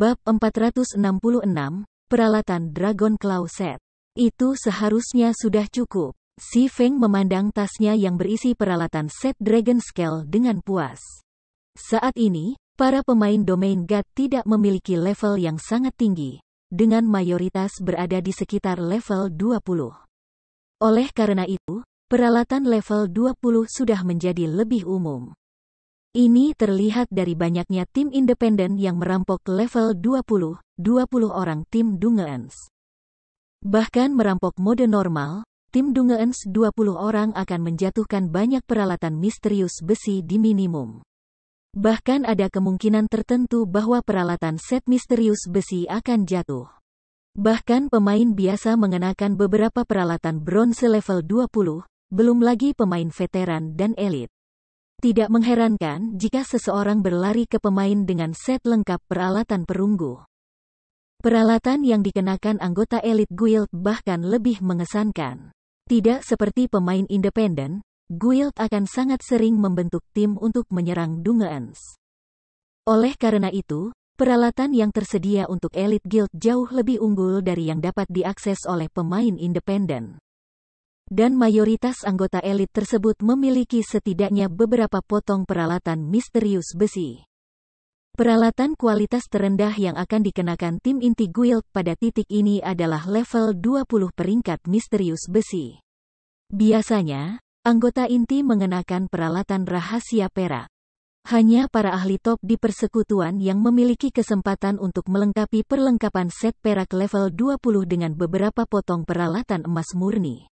Bab 466, Peralatan Dragon Claw Set. Itu seharusnya sudah cukup. Si Feng memandang tasnya yang berisi peralatan set Dragon Scale dengan puas. Saat ini, para pemain Domain God tidak memiliki level yang sangat tinggi, dengan mayoritas berada di sekitar level 20. Oleh karena itu, peralatan level 20 sudah menjadi lebih umum. Ini terlihat dari banyaknya tim independen yang merampok level 20 orang tim Dungeons. Bahkan merampok mode normal, tim Dungeons 20 orang akan menjatuhkan banyak peralatan misterius besi di minimum. Bahkan ada kemungkinan tertentu bahwa peralatan set misterius besi akan jatuh. Bahkan pemain biasa mengenakan beberapa peralatan bronze level 20, belum lagi pemain veteran dan elit. Tidak mengherankan jika seseorang berlari ke pemain dengan set lengkap peralatan perunggu. Peralatan yang dikenakan anggota elit guild bahkan lebih mengesankan. Tidak seperti pemain independen, guild akan sangat sering membentuk tim untuk menyerang Dungeons. Oleh karena itu, peralatan yang tersedia untuk elit guild jauh lebih unggul dari yang dapat diakses oleh pemain independen. Dan mayoritas anggota elit tersebut memiliki setidaknya beberapa potong peralatan misterius besi. Peralatan kualitas terendah yang akan dikenakan tim inti guild pada titik ini adalah level 20 peringkat misterius besi. Biasanya, anggota inti mengenakan peralatan rahasia perak. Hanya para ahli top di persekutuan yang memiliki kesempatan untuk melengkapi perlengkapan set perak level 20 dengan beberapa potong peralatan emas murni.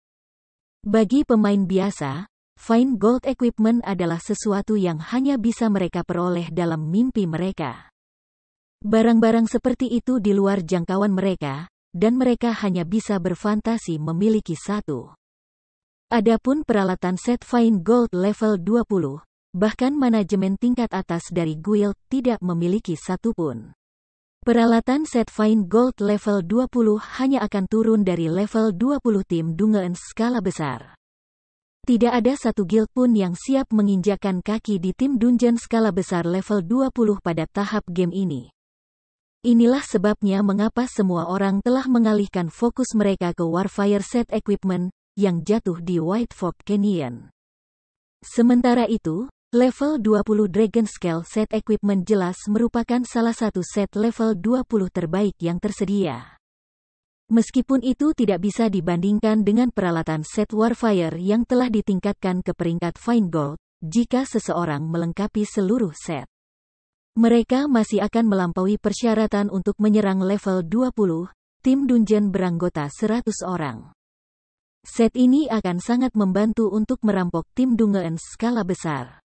Bagi pemain biasa, fine gold equipment adalah sesuatu yang hanya bisa mereka peroleh dalam mimpi mereka. Barang-barang seperti itu di luar jangkauan mereka, dan mereka hanya bisa berfantasi memiliki satu. Adapun peralatan set fine gold level 20, bahkan manajemen tingkat atas dari guild tidak memiliki satupun. Peralatan set fine gold level 20 hanya akan turun dari level 20 tim Dungeons skala besar. Tidak ada satu guild pun yang siap menginjakkan kaki di tim dungeon skala besar level 20 pada tahap game ini. Inilah sebabnya mengapa semua orang telah mengalihkan fokus mereka ke Warfire set equipment yang jatuh di White Fork Canyon. Sementara itu, level 20 Dragon Scale set equipment jelas merupakan salah satu set level 20 terbaik yang tersedia. Meskipun itu tidak bisa dibandingkan dengan peralatan set Warfire yang telah ditingkatkan ke peringkat Fine Gold, jika seseorang melengkapi seluruh set. Mereka masih akan melampaui persyaratan untuk menyerang level 20, tim dungeon beranggota 100 orang. Set ini akan sangat membantu untuk merampok tim Dungeons skala besar.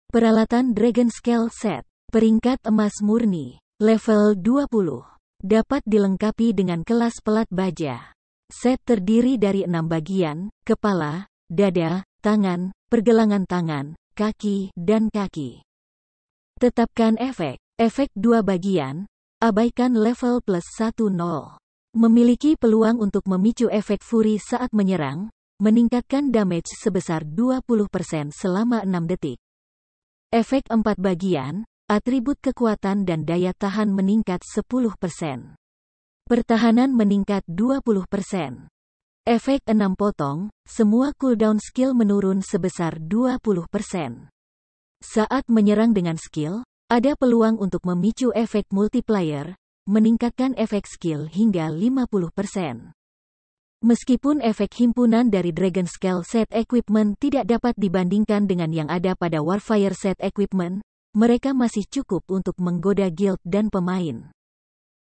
Peralatan Dragon Scale Set, peringkat emas murni, level 20, dapat dilengkapi dengan kelas pelat baja. Set terdiri dari 6 bagian, kepala, dada, tangan, pergelangan tangan, kaki, dan kaki. Tetapkan efek 2 bagian, abaikan level plus 10. Memiliki peluang untuk memicu efek Fury saat menyerang, meningkatkan damage sebesar 20% selama 6 detik. Efek 4 bagian, atribut kekuatan dan daya tahan meningkat 10%. Pertahanan meningkat 20%. Efek 6 potong, semua cooldown skill menurun sebesar 20%. Saat menyerang dengan skill, ada peluang untuk memicu efek multiplier, meningkatkan efek skill hingga 50%. Meskipun efek himpunan dari Dragon Scale Set Equipment tidak dapat dibandingkan dengan yang ada pada Warfire Set Equipment, mereka masih cukup untuk menggoda guild dan pemain.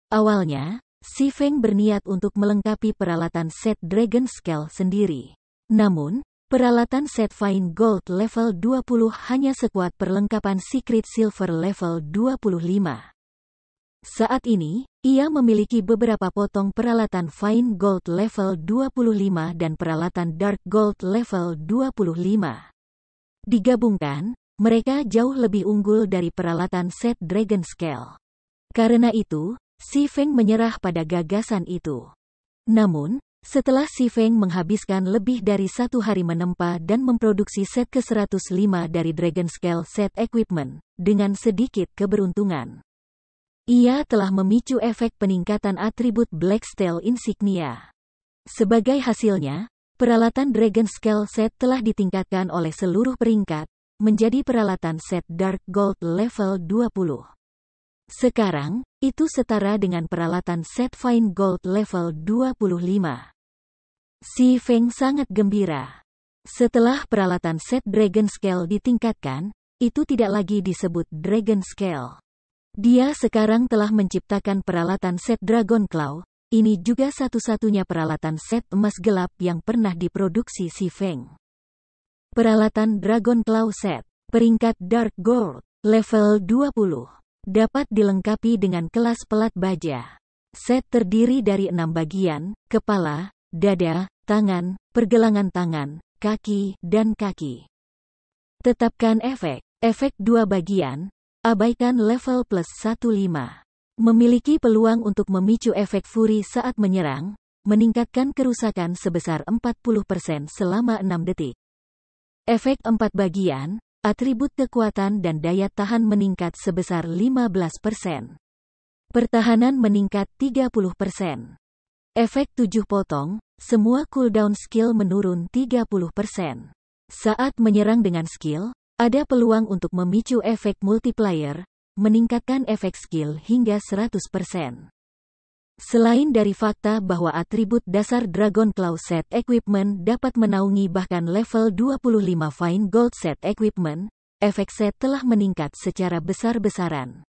Awalnya, Si Feng berniat untuk melengkapi peralatan set Dragon Scale sendiri. Namun, peralatan set Fine Gold level 20 hanya sekuat perlengkapan Secret Silver level 25. Saat ini, ia memiliki beberapa potong peralatan Fine Gold level 25 dan peralatan Dark Gold level 25. Digabungkan, mereka jauh lebih unggul dari peralatan set Dragon Scale. Karena itu, Si Feng menyerah pada gagasan itu. Namun, setelah Si Feng menghabiskan lebih dari 1 hari menempa dan memproduksi set ke-105 dari Dragon Scale Set Equipment, dengan sedikit keberuntungan, Ia telah memicu efek peningkatan atribut Blacksteel Insignia. Sebagai hasilnya, peralatan Dragon Scale Set telah ditingkatkan oleh seluruh peringkat, menjadi peralatan set Dark Gold level 20. Sekarang, itu setara dengan peralatan set Fine Gold level 25. Si Feng sangat gembira. Setelah peralatan set Dragon Scale ditingkatkan, itu tidak lagi disebut Dragon Scale. Dia sekarang telah menciptakan peralatan set Dragon Claw. Ini juga satu-satunya peralatan set emas gelap yang pernah diproduksi Si Feng. Peralatan Dragon Claw Set, peringkat Dark Gold, level 20. Dapat dilengkapi dengan kelas pelat baja. Set terdiri dari 6 bagian, kepala, dada, tangan, pergelangan tangan, kaki, dan kaki. Tetapkan efek. Efek 2 bagian, abaikan level plus 15. Memiliki peluang untuk memicu efek Fury saat menyerang, meningkatkan kerusakan sebesar 40% selama 6 detik. Efek 4 bagian, atribut kekuatan dan daya tahan meningkat sebesar 15%. Pertahanan meningkat 30%. Efek 7 potong, semua cooldown skill menurun 30%. Saat menyerang dengan skill, ada peluang untuk memicu efek multiplier, meningkatkan efek skill hingga 100%. Selain dari fakta bahwa atribut dasar Dragon Claw Set Equipment dapat menaungi bahkan level 25 Fine Gold Set Equipment, efek set telah meningkat secara besar-besaran.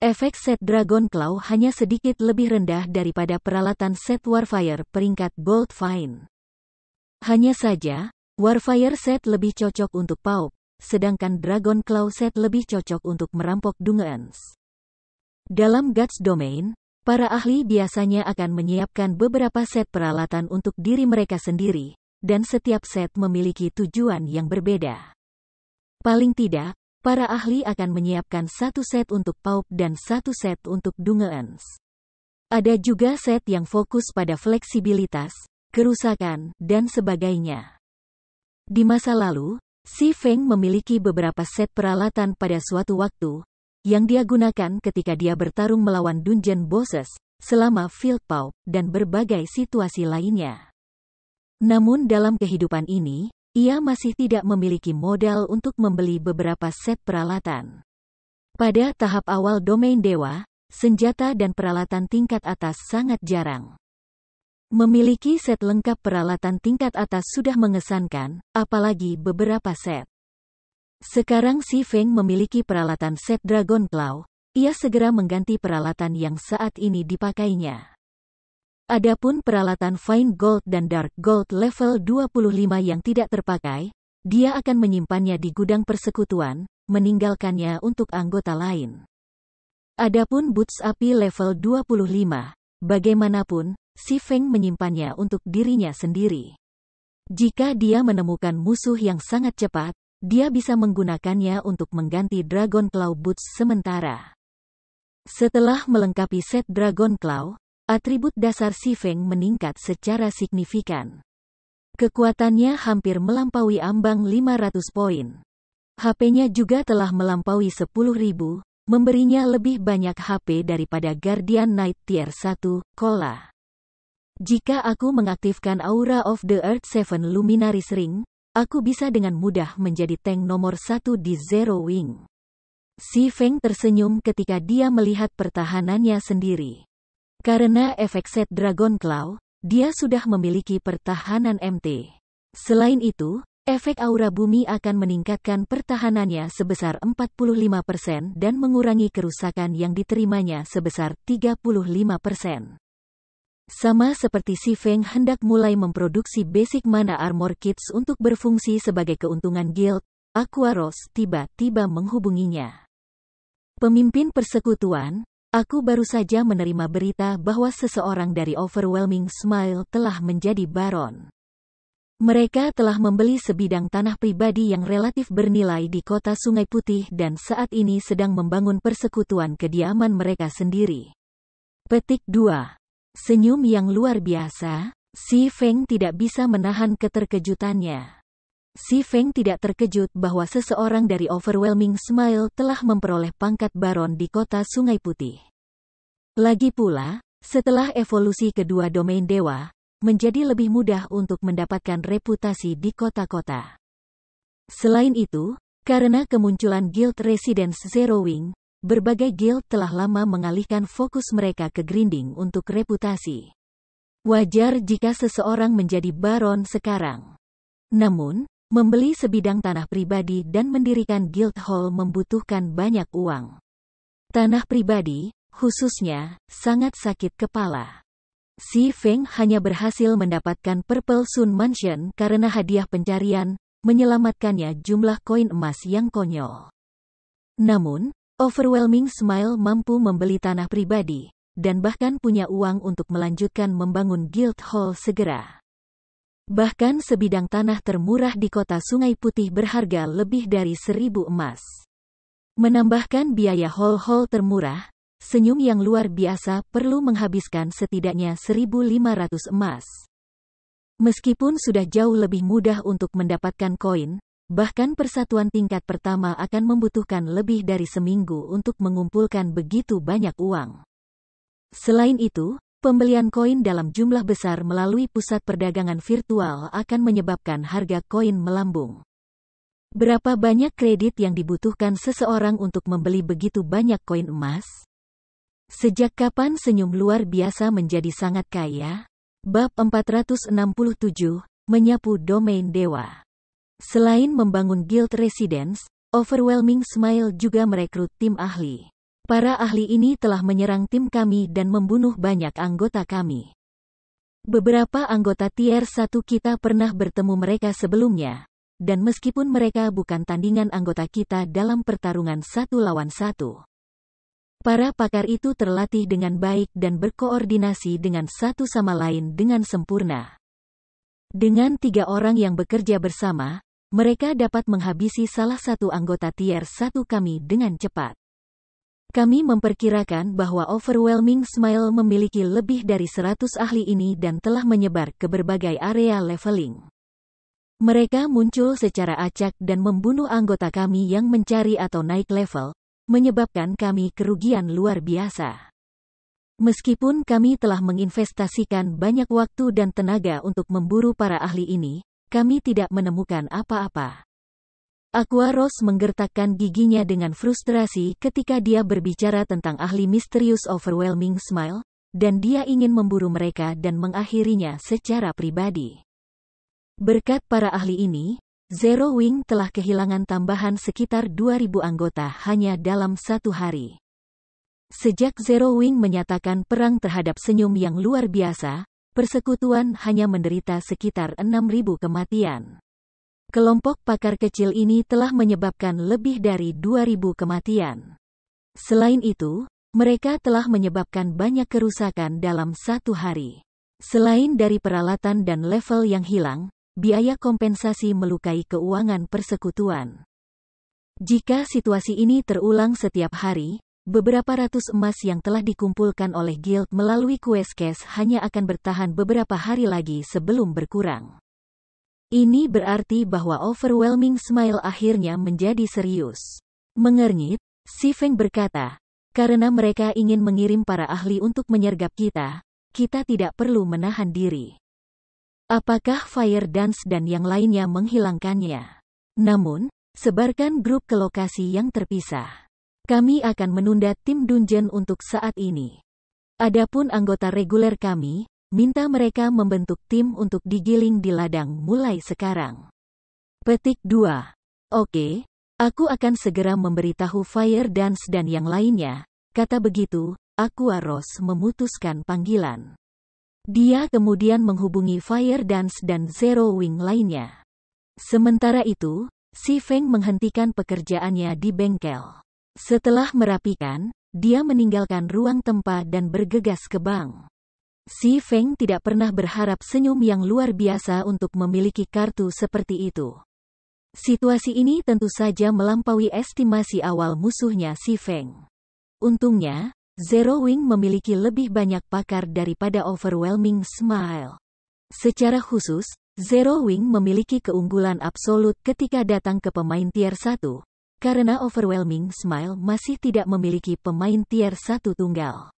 Efek set Dragon Claw hanya sedikit lebih rendah daripada peralatan set Warfire peringkat Gold Fine. Hanya saja, Warfire Set lebih cocok untuk paup, sedangkan Dragon Claw Set lebih cocok untuk merampok dungeons. Dalam Guts Domain, para ahli biasanya akan menyiapkan beberapa set peralatan untuk diri mereka sendiri, dan setiap set memiliki tujuan yang berbeda. Paling tidak, para ahli akan menyiapkan satu set untuk paup dan satu set untuk dungeons. Ada juga set yang fokus pada fleksibilitas, kerusakan, dan sebagainya. Di masa lalu, Si Feng memiliki beberapa set peralatan pada suatu waktu, yang dia gunakan ketika dia bertarung melawan dungeon bosses, selama field paup, dan berbagai situasi lainnya. Namun dalam kehidupan ini, ia masih tidak memiliki modal untuk membeli beberapa set peralatan. Pada tahap awal domain dewa, senjata dan peralatan tingkat atas sangat jarang. Memiliki set lengkap peralatan tingkat atas sudah mengesankan, apalagi beberapa set. Sekarang Si Feng memiliki peralatan set Dragon Claw, ia segera mengganti peralatan yang saat ini dipakainya. Adapun peralatan Fine Gold dan Dark Gold level 25 yang tidak terpakai, dia akan menyimpannya di gudang persekutuan, meninggalkannya untuk anggota lain. Adapun Boots Api level 25, bagaimanapun, Si Feng menyimpannya untuk dirinya sendiri. Jika dia menemukan musuh yang sangat cepat, dia bisa menggunakannya untuk mengganti Dragon Claw Boots sementara. Setelah melengkapi set Dragon Claw, atribut dasar Si Feng meningkat secara signifikan. Kekuatannya hampir melampaui ambang 500 poin. HP-nya juga telah melampaui 10.000, memberinya lebih banyak HP daripada Guardian Knight Tier 1, Kola. Jika aku mengaktifkan Aura of the Earth 7 Luminaries Ring, aku bisa dengan mudah menjadi tank nomor 1 di Zero Wing. Si Feng tersenyum ketika dia melihat pertahanannya sendiri. Karena efek set Dragon Claw, dia sudah memiliki pertahanan MT. Selain itu, efek aura bumi akan meningkatkan pertahanannya sebesar 45% dan mengurangi kerusakan yang diterimanya sebesar 35%. Sama seperti Si Feng hendak mulai memproduksi basic mana armor kits untuk berfungsi sebagai keuntungan guild, Aquaros tiba-tiba menghubunginya. Pemimpin persekutuan, aku baru saja menerima berita bahwa seseorang dari Overwhelming Smile telah menjadi baron. Mereka telah membeli sebidang tanah pribadi yang relatif bernilai di kota Sungai Putih dan saat ini sedang membangun persekutuan kediaman mereka sendiri. Petik 2. Senyum yang luar biasa, Si Feng tidak bisa menahan keterkejutannya. Si Feng tidak terkejut bahwa seseorang dari Overwhelming Smile telah memperoleh pangkat baron di kota Sungai Putih. Lagi pula, setelah evolusi kedua domain dewa, menjadi lebih mudah untuk mendapatkan reputasi di kota-kota. Selain itu, karena kemunculan Guild Residence Zero Wing, berbagai guild telah lama mengalihkan fokus mereka ke grinding untuk reputasi. Wajar jika seseorang menjadi baron sekarang. Namun, membeli sebidang tanah pribadi dan mendirikan guild hall membutuhkan banyak uang. Tanah pribadi, khususnya, sangat sakit kepala. Si Feng hanya berhasil mendapatkan Purple Sun Mansion karena hadiah pencarian, menyelamatkannya jumlah koin emas yang konyol. Namun, Overwhelming Smile mampu membeli tanah pribadi, dan bahkan punya uang untuk melanjutkan membangun guild hall segera. Bahkan sebidang tanah termurah di kota Sungai Putih berharga lebih dari 1.000 emas. Menambahkan biaya hall-hall termurah, senyum yang luar biasa perlu menghabiskan setidaknya 1.500 emas. Meskipun sudah jauh lebih mudah untuk mendapatkan koin, bahkan persatuan tingkat pertama akan membutuhkan lebih dari seminggu untuk mengumpulkan begitu banyak uang. Selain itu, pembelian koin dalam jumlah besar melalui pusat perdagangan virtual akan menyebabkan harga koin melambung. Berapa banyak kredit yang dibutuhkan seseorang untuk membeli begitu banyak koin emas? Sejak kapan senyum luar biasa menjadi sangat kaya? Bab 467, Menyapu Domain Dewa. Selain membangun Guild Residence, Overwhelming Smile juga merekrut tim ahli. Para ahli ini telah menyerang tim kami dan membunuh banyak anggota kami. Beberapa anggota tier 1 kita pernah bertemu mereka sebelumnya, dan meskipun mereka bukan tandingan anggota kita dalam pertarungan 1 lawan 1. Para pakar itu terlatih dengan baik dan berkoordinasi dengan satu sama lain dengan sempurna. Dengan 3 orang yang bekerja bersama, mereka dapat menghabisi salah satu anggota tier 1 kami dengan cepat. Kami memperkirakan bahwa Overwhelming Smile memiliki lebih dari 100 ahli ini dan telah menyebar ke berbagai area leveling. Mereka muncul secara acak dan membunuh anggota kami yang mencari atau naik level, menyebabkan kami kerugian luar biasa. Meskipun kami telah menginvestasikan banyak waktu dan tenaga untuk memburu para ahli ini, kami tidak menemukan apa-apa. Aquaros menggertakkan giginya dengan frustrasi ketika dia berbicara tentang ahli misterius Overwhelming Smile, dan dia ingin memburu mereka dan mengakhirinya secara pribadi. Berkat para ahli ini, Zero Wing telah kehilangan tambahan sekitar 2.000 anggota hanya dalam 1 hari. Sejak Zero Wing menyatakan perang terhadap senyum yang luar biasa, persekutuan hanya menderita sekitar 6.000 kematian. Kelompok pakar kecil ini telah menyebabkan lebih dari 2.000 kematian. Selain itu, mereka telah menyebabkan banyak kerusakan dalam 1 hari. Selain dari peralatan dan level yang hilang, biaya kompensasi melukai keuangan persekutuan. Jika situasi ini terulang setiap hari, beberapa ratus emas yang telah dikumpulkan oleh guild melalui quest cash hanya akan bertahan beberapa hari lagi sebelum berkurang. Ini berarti bahwa Overwhelming Smile akhirnya menjadi serius. Mengernyit, Si Feng berkata, karena mereka ingin mengirim para ahli untuk menyergap kita, kita tidak perlu menahan diri. Apakah Fire Dance dan yang lainnya menghilangkannya? Namun, sebarkan grup ke lokasi yang terpisah. Kami akan menunda tim dungeon untuk saat ini. Adapun anggota reguler kami, minta mereka membentuk tim untuk digiling di ladang mulai sekarang. Petik 2. Oke, aku akan segera memberitahu Fire Dance dan yang lainnya, kata begitu, Aquaros memutuskan panggilan. Dia kemudian menghubungi Fire Dance dan Zero Wing lainnya. Sementara itu, Si Feng menghentikan pekerjaannya di bengkel. Setelah merapikan, dia meninggalkan ruang tempat dan bergegas ke bank. Si Feng tidak pernah berharap senyum yang luar biasa untuk memiliki kartu seperti itu. Situasi ini tentu saja melampaui estimasi awal musuhnya Si Feng. Untungnya, Zero Wing memiliki lebih banyak pakar daripada Overwhelming Smile. Secara khusus, Zero Wing memiliki keunggulan absolut ketika datang ke pemain tier 1, karena Overwhelming Smile masih tidak memiliki pemain tier 1 tunggal.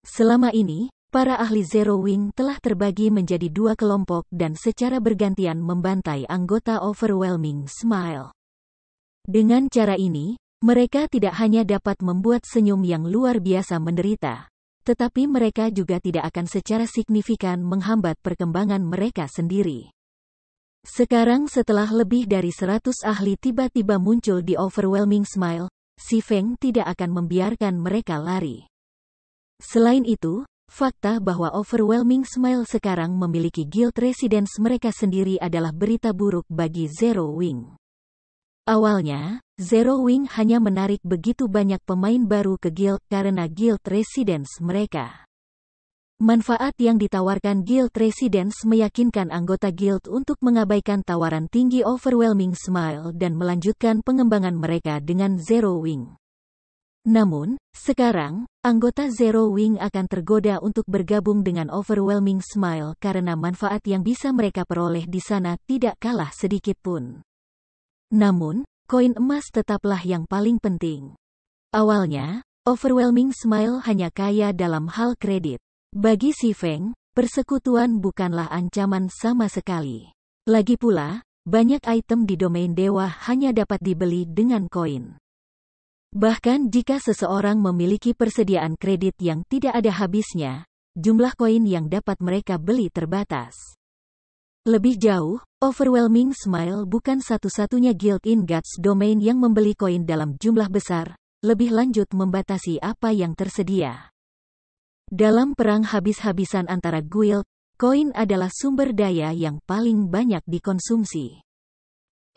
Selama ini, para ahli Zero Wing telah terbagi menjadi dua kelompok dan secara bergantian membantai anggota Overwhelming Smile. Dengan cara ini, mereka tidak hanya dapat membuat senyum yang luar biasa menderita, tetapi mereka juga tidak akan secara signifikan menghambat perkembangan mereka sendiri. Sekarang setelah lebih dari 100 ahli tiba-tiba muncul di Overwhelming Smile, Si Feng tidak akan membiarkan mereka lari. Selain itu, fakta bahwa Overwhelming Smile sekarang memiliki guild residence mereka sendiri adalah berita buruk bagi Zero Wing. Awalnya, Zero Wing hanya menarik begitu banyak pemain baru ke guild karena guild residence mereka. Manfaat yang ditawarkan guild residence meyakinkan anggota guild untuk mengabaikan tawaran tinggi Overwhelming Smile dan melanjutkan pengembangan mereka dengan Zero Wing. Namun, sekarang, anggota Zero Wing akan tergoda untuk bergabung dengan Overwhelming Smile karena manfaat yang bisa mereka peroleh di sana tidak kalah sedikit pun. Namun, koin emas tetaplah yang paling penting. Awalnya, Overwhelming Smile hanya kaya dalam hal kredit. Bagi Si Feng, persekutuan bukanlah ancaman sama sekali. Lagi pula, banyak item di domain dewa hanya dapat dibeli dengan koin. Bahkan jika seseorang memiliki persediaan kredit yang tidak ada habisnya, jumlah koin yang dapat mereka beli terbatas. Lebih jauh, Overwhelming Smile bukan satu-satunya guild in Gods domain yang membeli koin dalam jumlah besar, lebih lanjut membatasi apa yang tersedia. Dalam perang habis-habisan antara guild, koin adalah sumber daya yang paling banyak dikonsumsi.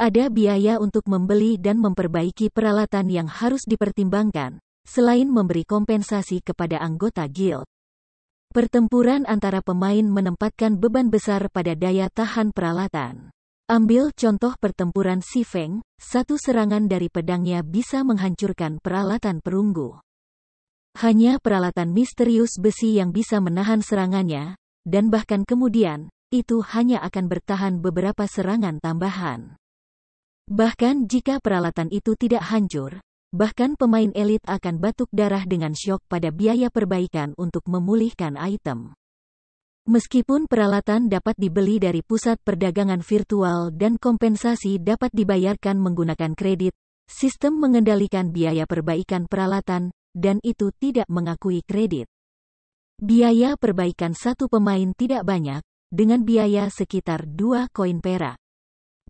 Ada biaya untuk membeli dan memperbaiki peralatan yang harus dipertimbangkan, selain memberi kompensasi kepada anggota guild. Pertempuran antara pemain menempatkan beban besar pada daya tahan peralatan. Ambil contoh pertempuran Si Feng, satu serangan dari pedangnya bisa menghancurkan peralatan perunggu. Hanya peralatan misterius besi yang bisa menahan serangannya, dan bahkan kemudian, itu hanya akan bertahan beberapa serangan tambahan. Bahkan jika peralatan itu tidak hancur, bahkan pemain elit akan batuk darah dengan syok pada biaya perbaikan untuk memulihkan item. Meskipun peralatan dapat dibeli dari pusat perdagangan virtual dan kompensasi dapat dibayarkan menggunakan kredit, sistem mengendalikan biaya perbaikan peralatan, dan itu tidak mengakui kredit. Biaya perbaikan satu pemain tidak banyak, dengan biaya sekitar 2 koin perak.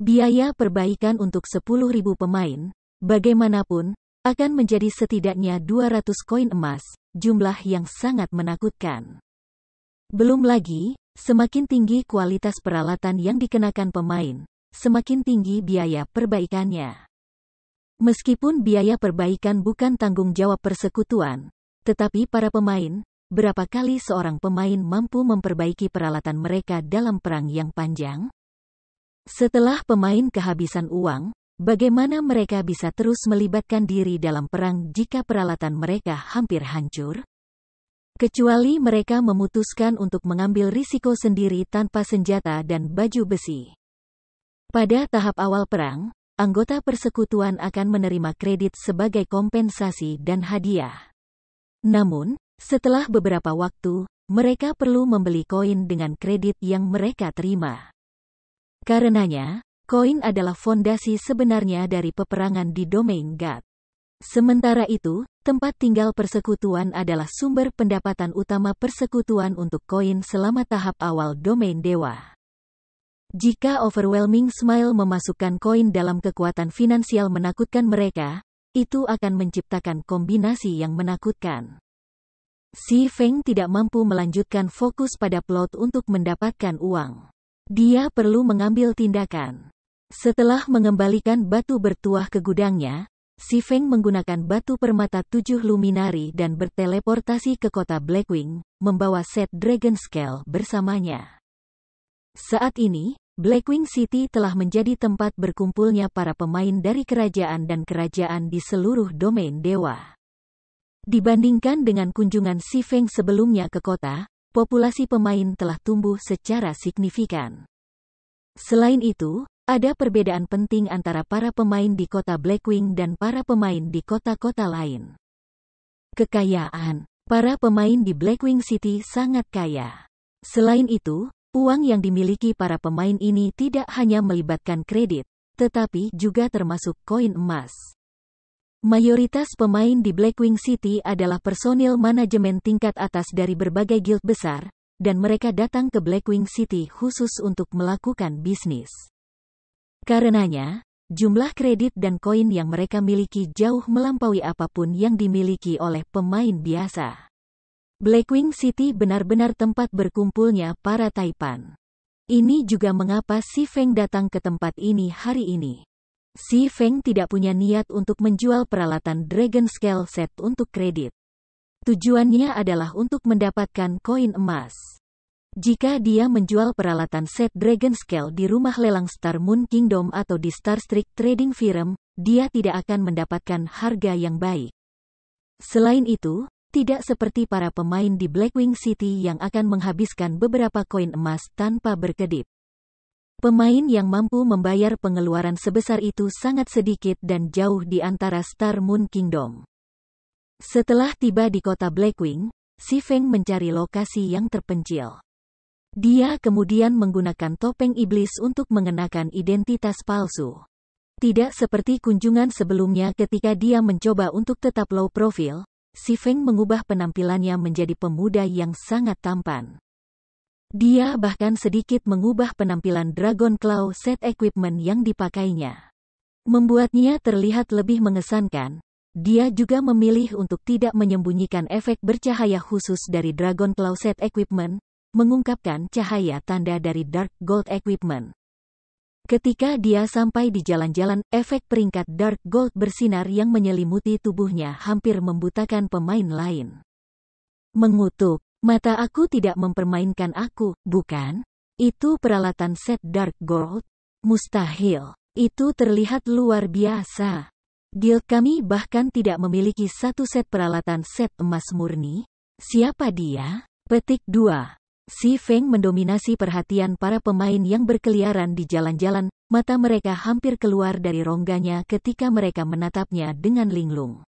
Biaya perbaikan untuk 10.000 pemain, bagaimanapun, akan menjadi setidaknya 200 koin emas, jumlah yang sangat menakutkan. Belum lagi, semakin tinggi kualitas peralatan yang dikenakan pemain, semakin tinggi biaya perbaikannya. Meskipun biaya perbaikan bukan tanggung jawab persekutuan, tetapi para pemain, berapa kali seorang pemain mampu memperbaiki peralatan mereka dalam perang yang panjang? Setelah pemain kehabisan uang, bagaimana mereka bisa terus melibatkan diri dalam perang jika peralatan mereka hampir hancur? Kecuali mereka memutuskan untuk mengambil risiko sendiri tanpa senjata dan baju besi. Pada tahap awal perang, anggota persekutuan akan menerima kredit sebagai kompensasi dan hadiah. Namun, setelah beberapa waktu, mereka perlu membeli koin dengan kredit yang mereka terima. Karenanya, koin adalah fondasi sebenarnya dari peperangan di domain God. Sementara itu, tempat tinggal persekutuan adalah sumber pendapatan utama persekutuan untuk koin selama tahap awal domain dewa. Jika Overwhelming Smile memasukkan koin dalam kekuatan finansial menakutkan mereka, itu akan menciptakan kombinasi yang menakutkan. Si Feng tidak mampu melanjutkan fokus pada plot untuk mendapatkan uang. Dia perlu mengambil tindakan. Setelah mengembalikan batu bertuah ke gudangnya, Si Feng menggunakan batu permata 7 luminari dan berteleportasi ke kota Blackwing, membawa set Dragon Scale bersamanya. Saat ini, Blackwing City telah menjadi tempat berkumpulnya para pemain dari kerajaan dan kerajaan di seluruh domain dewa. Dibandingkan dengan kunjungan Si Feng sebelumnya ke kota, populasi pemain telah tumbuh secara signifikan. Selain itu, ada perbedaan penting antara para pemain di kota Blackwing dan para pemain di kota-kota lain. Kekayaan. Para pemain di Blackwing City sangat kaya. Selain itu, uang yang dimiliki para pemain ini tidak hanya melibatkan kredit, tetapi juga termasuk koin emas. Mayoritas pemain di Blackwing City adalah personil manajemen tingkat atas dari berbagai guild besar, dan mereka datang ke Blackwing City khusus untuk melakukan bisnis. Karenanya, jumlah kredit dan koin yang mereka miliki jauh melampaui apapun yang dimiliki oleh pemain biasa. Blackwing City benar-benar tempat berkumpulnya para Taipan. Ini juga mengapa Si Feng datang ke tempat ini hari ini. Si Feng tidak punya niat untuk menjual peralatan Dragon Scale Set untuk kredit. Tujuannya adalah untuk mendapatkan koin emas. Jika dia menjual peralatan set Dragon Scale di rumah lelang Star Moon Kingdom atau di Star Street Trading Firm, dia tidak akan mendapatkan harga yang baik. Selain itu, tidak seperti para pemain di Blackwing City yang akan menghabiskan beberapa koin emas tanpa berkedip. Pemain yang mampu membayar pengeluaran sebesar itu sangat sedikit dan jauh di antara Star Moon Kingdom. Setelah tiba di kota Blackwing, Si Feng mencari lokasi yang terpencil. Dia kemudian menggunakan topeng iblis untuk mengenakan identitas palsu. Tidak seperti kunjungan sebelumnya ketika dia mencoba untuk tetap low profile, Si Feng mengubah penampilannya menjadi pemuda yang sangat tampan. Dia bahkan sedikit mengubah penampilan Dragon Claw Set Equipment yang dipakainya. Membuatnya terlihat lebih mengesankan. Dia juga memilih untuk tidak menyembunyikan efek bercahaya khusus dari Dragon Claw Set Equipment, mengungkapkan cahaya tanda dari Dark Gold Equipment. Ketika dia sampai di jalan-jalan, efek peringkat Dark Gold bersinar yang menyelimuti tubuhnya hampir membutakan pemain lain. Mengutuk, mata aku tidak mempermainkan aku, bukan? Itu peralatan set Dark Gold? Mustahil. Itu terlihat luar biasa. Guild kami bahkan tidak memiliki satu set peralatan set emas murni. Siapa dia? Petik 2. Si Feng mendominasi perhatian para pemain yang berkeliaran di jalan-jalan, mata mereka hampir keluar dari rongganya ketika mereka menatapnya dengan linglung.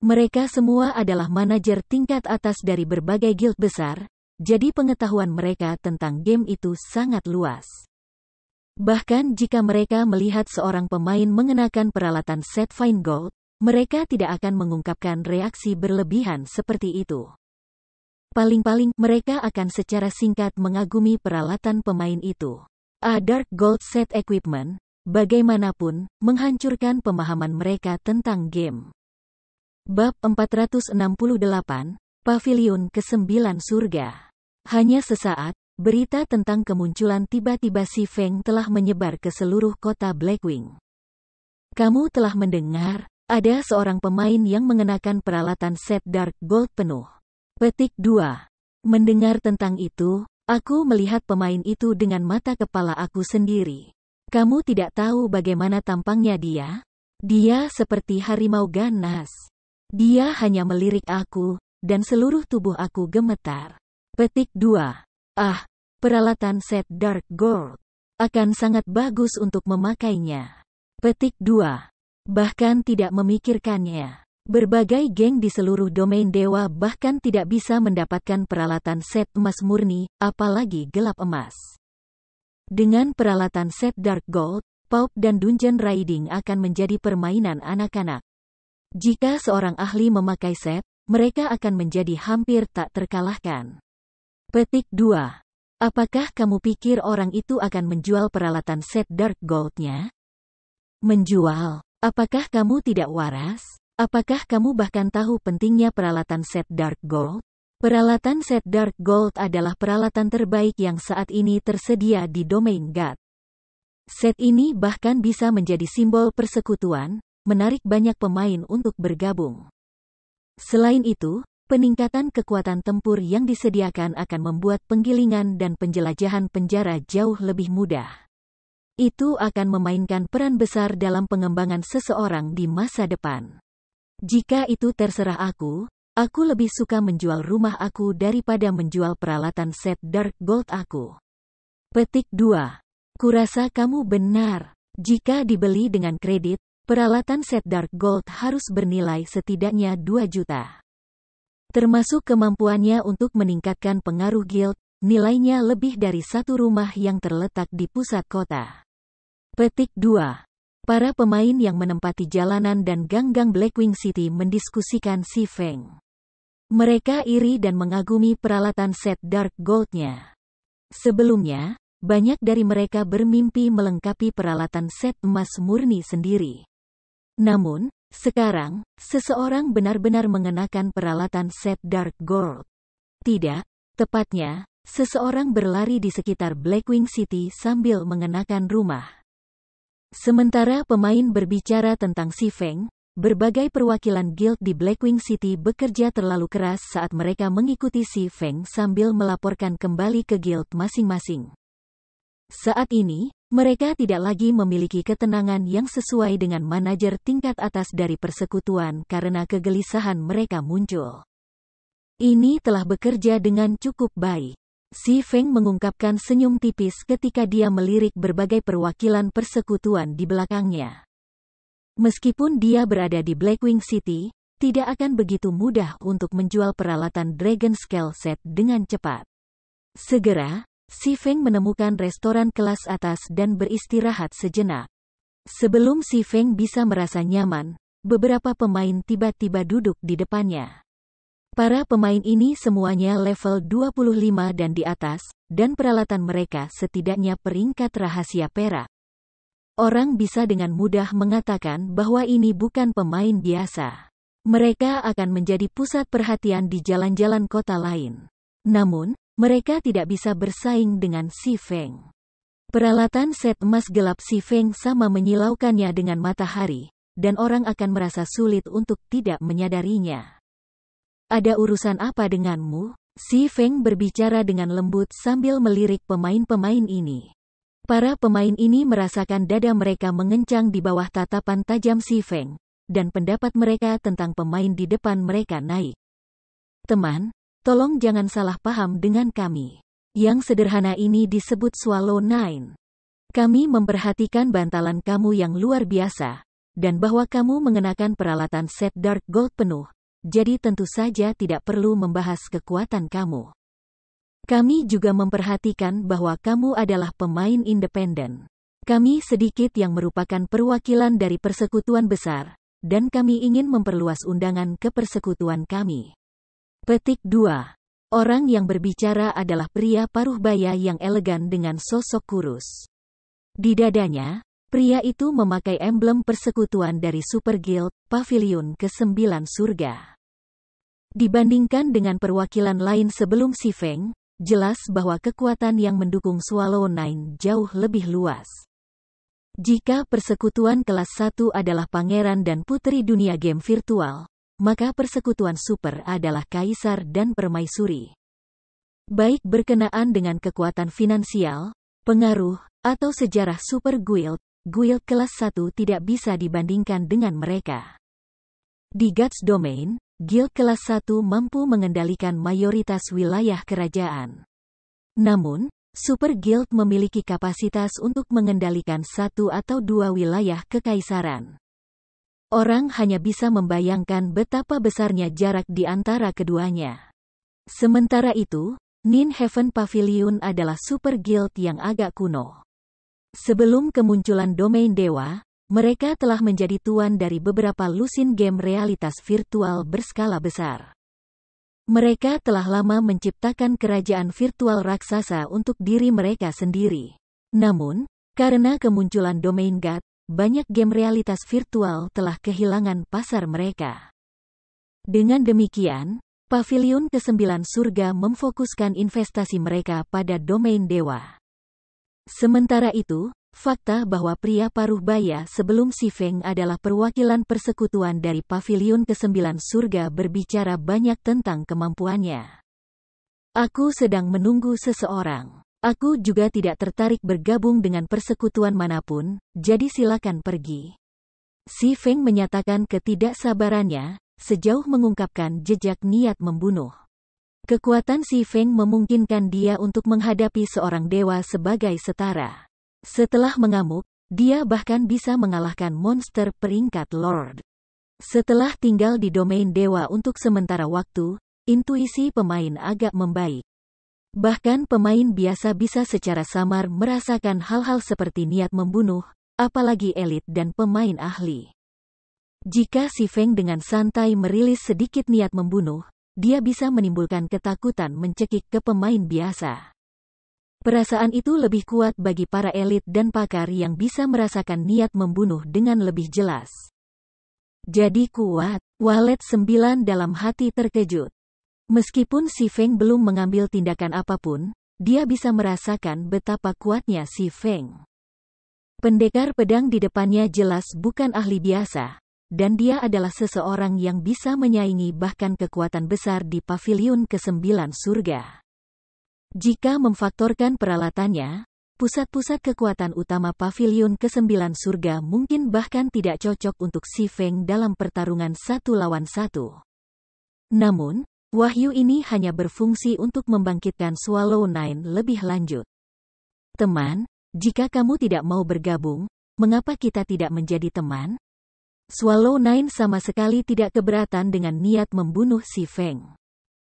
Mereka semua adalah manajer tingkat atas dari berbagai guild besar, jadi pengetahuan mereka tentang game itu sangat luas. Bahkan jika mereka melihat seorang pemain mengenakan peralatan set Fine Gold, mereka tidak akan mengungkapkan reaksi berlebihan seperti itu. Paling-paling, mereka akan secara singkat mengagumi peralatan pemain itu. A Dark Gold Set Equipment, bagaimanapun, menghancurkan pemahaman mereka tentang game. Bab 468, Pavilion ke-9 Surga. Hanya sesaat, berita tentang kemunculan tiba-tiba Si Feng telah menyebar ke seluruh kota Blackwing. Kamu telah mendengar, ada seorang pemain yang mengenakan peralatan set Dark Gold penuh. Petik 2. Mendengar tentang itu, aku melihat pemain itu dengan mata kepala aku sendiri. Kamu tidak tahu bagaimana tampangnya dia? Dia seperti harimau ganas. Dia hanya melirik aku, dan seluruh tubuh aku gemetar. Petik 2. Ah, peralatan set Dark Gold. Akan sangat bagus untuk memakainya. Petik 2. Bahkan tidak memikirkannya. Berbagai geng di seluruh domain dewa bahkan tidak bisa mendapatkan peralatan set emas murni, apalagi gelap emas. Dengan peralatan set Dark Gold, Paup dan Dungeon Raiding akan menjadi permainan anak-anak. Jika seorang ahli memakai set, mereka akan menjadi hampir tak terkalahkan. Petik 2. Apakah kamu pikir orang itu akan menjual peralatan set Dark Gold-nya? Menjual? Apakah kamu tidak waras? Apakah kamu bahkan tahu pentingnya peralatan set Dark Gold? Peralatan set Dark Gold adalah peralatan terbaik yang saat ini tersedia di domain God. Set ini bahkan bisa menjadi simbol persekutuan, menarik banyak pemain untuk bergabung. Selain itu, peningkatan kekuatan tempur yang disediakan akan membuat penggilingan dan penjelajahan penjara jauh lebih mudah. Itu akan memainkan peran besar dalam pengembangan seseorang di masa depan. Jika itu terserah aku lebih suka menjual rumah aku daripada menjual peralatan set Dark Gold aku. Petik 2. Kurasa kamu benar. Jika dibeli dengan kredit, peralatan set Dark Gold harus bernilai setidaknya 2 juta. termasuk kemampuannya untuk meningkatkan pengaruh guild, nilainya lebih dari satu rumah yang terletak di pusat kota. Petik 2. Para pemain yang menempati jalanan dan gang-gang Blackwing City mendiskusikan Si Feng. Mereka iri dan mengagumi peralatan set Dark Gold-nya. Sebelumnya, banyak dari mereka bermimpi melengkapi peralatan set emas murni sendiri. Namun, sekarang, seseorang benar-benar mengenakan peralatan set Dark Gold. Tidak, tepatnya, seseorang berlari di sekitar Blackwing City sambil mengenakan rumah. Sementara pemain berbicara tentang Si Feng, berbagai perwakilan guild di Blackwing City bekerja terlalu keras saat mereka mengikuti Si Feng sambil melaporkan kembali ke guild masing-masing. Saat ini, mereka tidak lagi memiliki ketenangan yang sesuai dengan manajer tingkat atas dari persekutuan karena kegelisahan mereka muncul. Ini telah bekerja dengan cukup baik. Si Feng mengungkapkan senyum tipis ketika dia melirik berbagai perwakilan persekutuan di belakangnya. Meskipun dia berada di Blackwing City, tidak akan begitu mudah untuk menjual peralatan Dragon Scale Set dengan cepat. Segera, Si Feng menemukan restoran kelas atas dan beristirahat sejenak. Sebelum Si Feng bisa merasa nyaman, beberapa pemain tiba-tiba duduk di depannya. Para pemain ini semuanya level 25 dan di atas, dan peralatan mereka setidaknya peringkat rahasia perak. Orang bisa dengan mudah mengatakan bahwa ini bukan pemain biasa. Mereka akan menjadi pusat perhatian di jalan-jalan kota lain. Namun, mereka tidak bisa bersaing dengan Si Feng. Peralatan set emas gelap Si Feng sama menyilaukannya dengan matahari, dan orang akan merasa sulit untuk tidak menyadarinya. Ada urusan apa denganmu? Si Feng berbicara dengan lembut sambil melirik pemain-pemain ini. Para pemain ini merasakan dada mereka mengencang di bawah tatapan tajam Si Feng, dan pendapat mereka tentang pemain di depan mereka naik. Teman, tolong jangan salah paham dengan kami. Yang sederhana ini disebut Swallow Nine. Kami memperhatikan bantalan kamu yang luar biasa, dan bahwa kamu mengenakan peralatan set Dark Gold penuh. Jadi tentu saja tidak perlu membahas kekuatan kamu. Kami juga memperhatikan bahwa kamu adalah pemain independen. Kami sedikit yang merupakan perwakilan dari persekutuan besar, dan kami ingin memperluas undangan ke persekutuan kami. Petik 2. Orang yang berbicara adalah pria paruh baya yang elegan dengan sosok kurus. Di dadanya, pria itu memakai emblem persekutuan dari Super Guild, Pavilion ke-9 Surga. Dibandingkan dengan perwakilan lain sebelum Si Feng, jelas bahwa kekuatan yang mendukung Swallow Nine jauh lebih luas. Jika persekutuan kelas 1 adalah pangeran dan putri dunia game virtual, maka persekutuan super adalah kaisar dan permaisuri. Baik berkenaan dengan kekuatan finansial, pengaruh, atau sejarah Super Guild, guild kelas 1 tidak bisa dibandingkan dengan mereka. Di Guts Domain, guild kelas 1 mampu mengendalikan mayoritas wilayah kerajaan. Namun, Super Guild memiliki kapasitas untuk mengendalikan satu atau dua wilayah kekaisaran. Orang hanya bisa membayangkan betapa besarnya jarak di antara keduanya. Sementara itu, Ninhaven Pavilion adalah Super Guild yang agak kuno. Sebelum kemunculan domain dewa, mereka telah menjadi tuan dari beberapa lusin game realitas virtual berskala besar. Mereka telah lama menciptakan kerajaan virtual raksasa untuk diri mereka sendiri. Namun, karena kemunculan domain God, banyak game realitas virtual telah kehilangan pasar mereka. Dengan demikian, Pavilion ke-9 Surga memfokuskan investasi mereka pada domain dewa. Sementara itu, fakta bahwa pria paruh baya sebelum Si Feng adalah perwakilan persekutuan dari Pavilion ke-9 Surga berbicara banyak tentang kemampuannya. Aku sedang menunggu seseorang. Aku juga tidak tertarik bergabung dengan persekutuan manapun, jadi silakan pergi. Si Feng menyatakan ketidaksabarannya, sejauh mengungkapkan jejak niat membunuh. Kekuatan Si Feng memungkinkan dia untuk menghadapi seorang dewa sebagai setara. Setelah mengamuk, dia bahkan bisa mengalahkan monster peringkat Lord. Setelah tinggal di domain dewa untuk sementara waktu, intuisi pemain agak membaik. Bahkan pemain biasa bisa secara samar merasakan hal-hal seperti niat membunuh, apalagi elit dan pemain ahli. Jika si Feng dengan santai merilis sedikit niat membunuh, dia bisa menimbulkan ketakutan mencekik ke pemain biasa. Perasaan itu lebih kuat bagi para elit dan pakar yang bisa merasakan niat membunuh dengan lebih jelas. Jadi kuat, Walet 9 dalam hati terkejut. Meskipun si Feng belum mengambil tindakan apapun, dia bisa merasakan betapa kuatnya si Feng. Pendekar pedang di depannya jelas bukan ahli biasa, dan dia adalah seseorang yang bisa menyaingi bahkan kekuatan besar di pavilion ke-9 surga. Jika memfaktorkan peralatannya, pusat-pusat kekuatan utama pavilion ke-9 surga mungkin bahkan tidak cocok untuk si Feng dalam pertarungan 1 lawan 1. Namun, wahyu ini hanya berfungsi untuk membangkitkan Swallow Nine lebih lanjut. Teman, jika kamu tidak mau bergabung, mengapa kita tidak menjadi teman? Swallow Nine sama sekali tidak keberatan dengan niat membunuh si Feng.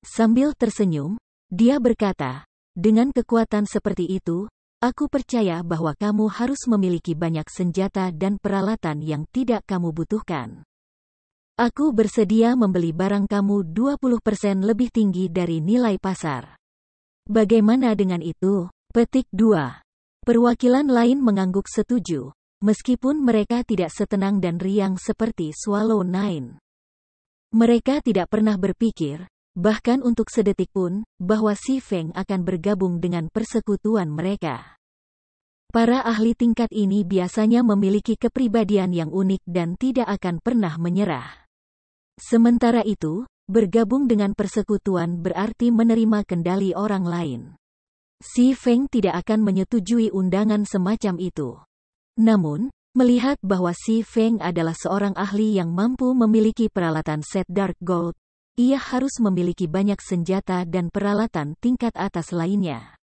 Sambil tersenyum, dia berkata, dengan kekuatan seperti itu, aku percaya bahwa kamu harus memiliki banyak senjata dan peralatan yang tidak kamu butuhkan. Aku bersedia membeli barang kamu 20% lebih tinggi dari nilai pasar. Bagaimana dengan itu? Petik 2. Perwakilan lain mengangguk setuju, meskipun mereka tidak setenang dan riang seperti Swallow Nine. Mereka tidak pernah berpikir, bahkan untuk sedetik pun, bahwa si Feng akan bergabung dengan persekutuan mereka. Para ahli tingkat ini biasanya memiliki kepribadian yang unik dan tidak akan pernah menyerah. Sementara itu, bergabung dengan persekutuan berarti menerima kendali orang lain. Si Feng tidak akan menyetujui undangan semacam itu. Namun, melihat bahwa si Feng adalah seorang ahli yang mampu memiliki peralatan set Dark Gold, ia harus memiliki banyak senjata dan peralatan tingkat atas lainnya.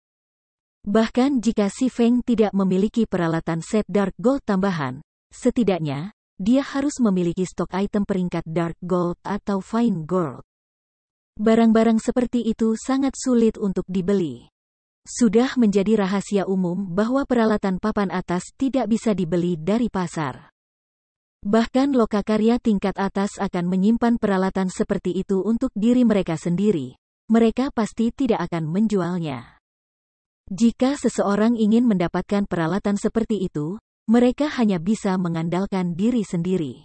Bahkan jika si Feng tidak memiliki peralatan set Dark Gold tambahan, setidaknya, dia harus memiliki stok item peringkat Dark Gold atau Fine Gold. Barang-barang seperti itu sangat sulit untuk dibeli. Sudah menjadi rahasia umum bahwa peralatan papan atas tidak bisa dibeli dari pasar. Bahkan lokakarya tingkat atas akan menyimpan peralatan seperti itu untuk diri mereka sendiri. Mereka pasti tidak akan menjualnya. Jika seseorang ingin mendapatkan peralatan seperti itu, mereka hanya bisa mengandalkan diri sendiri.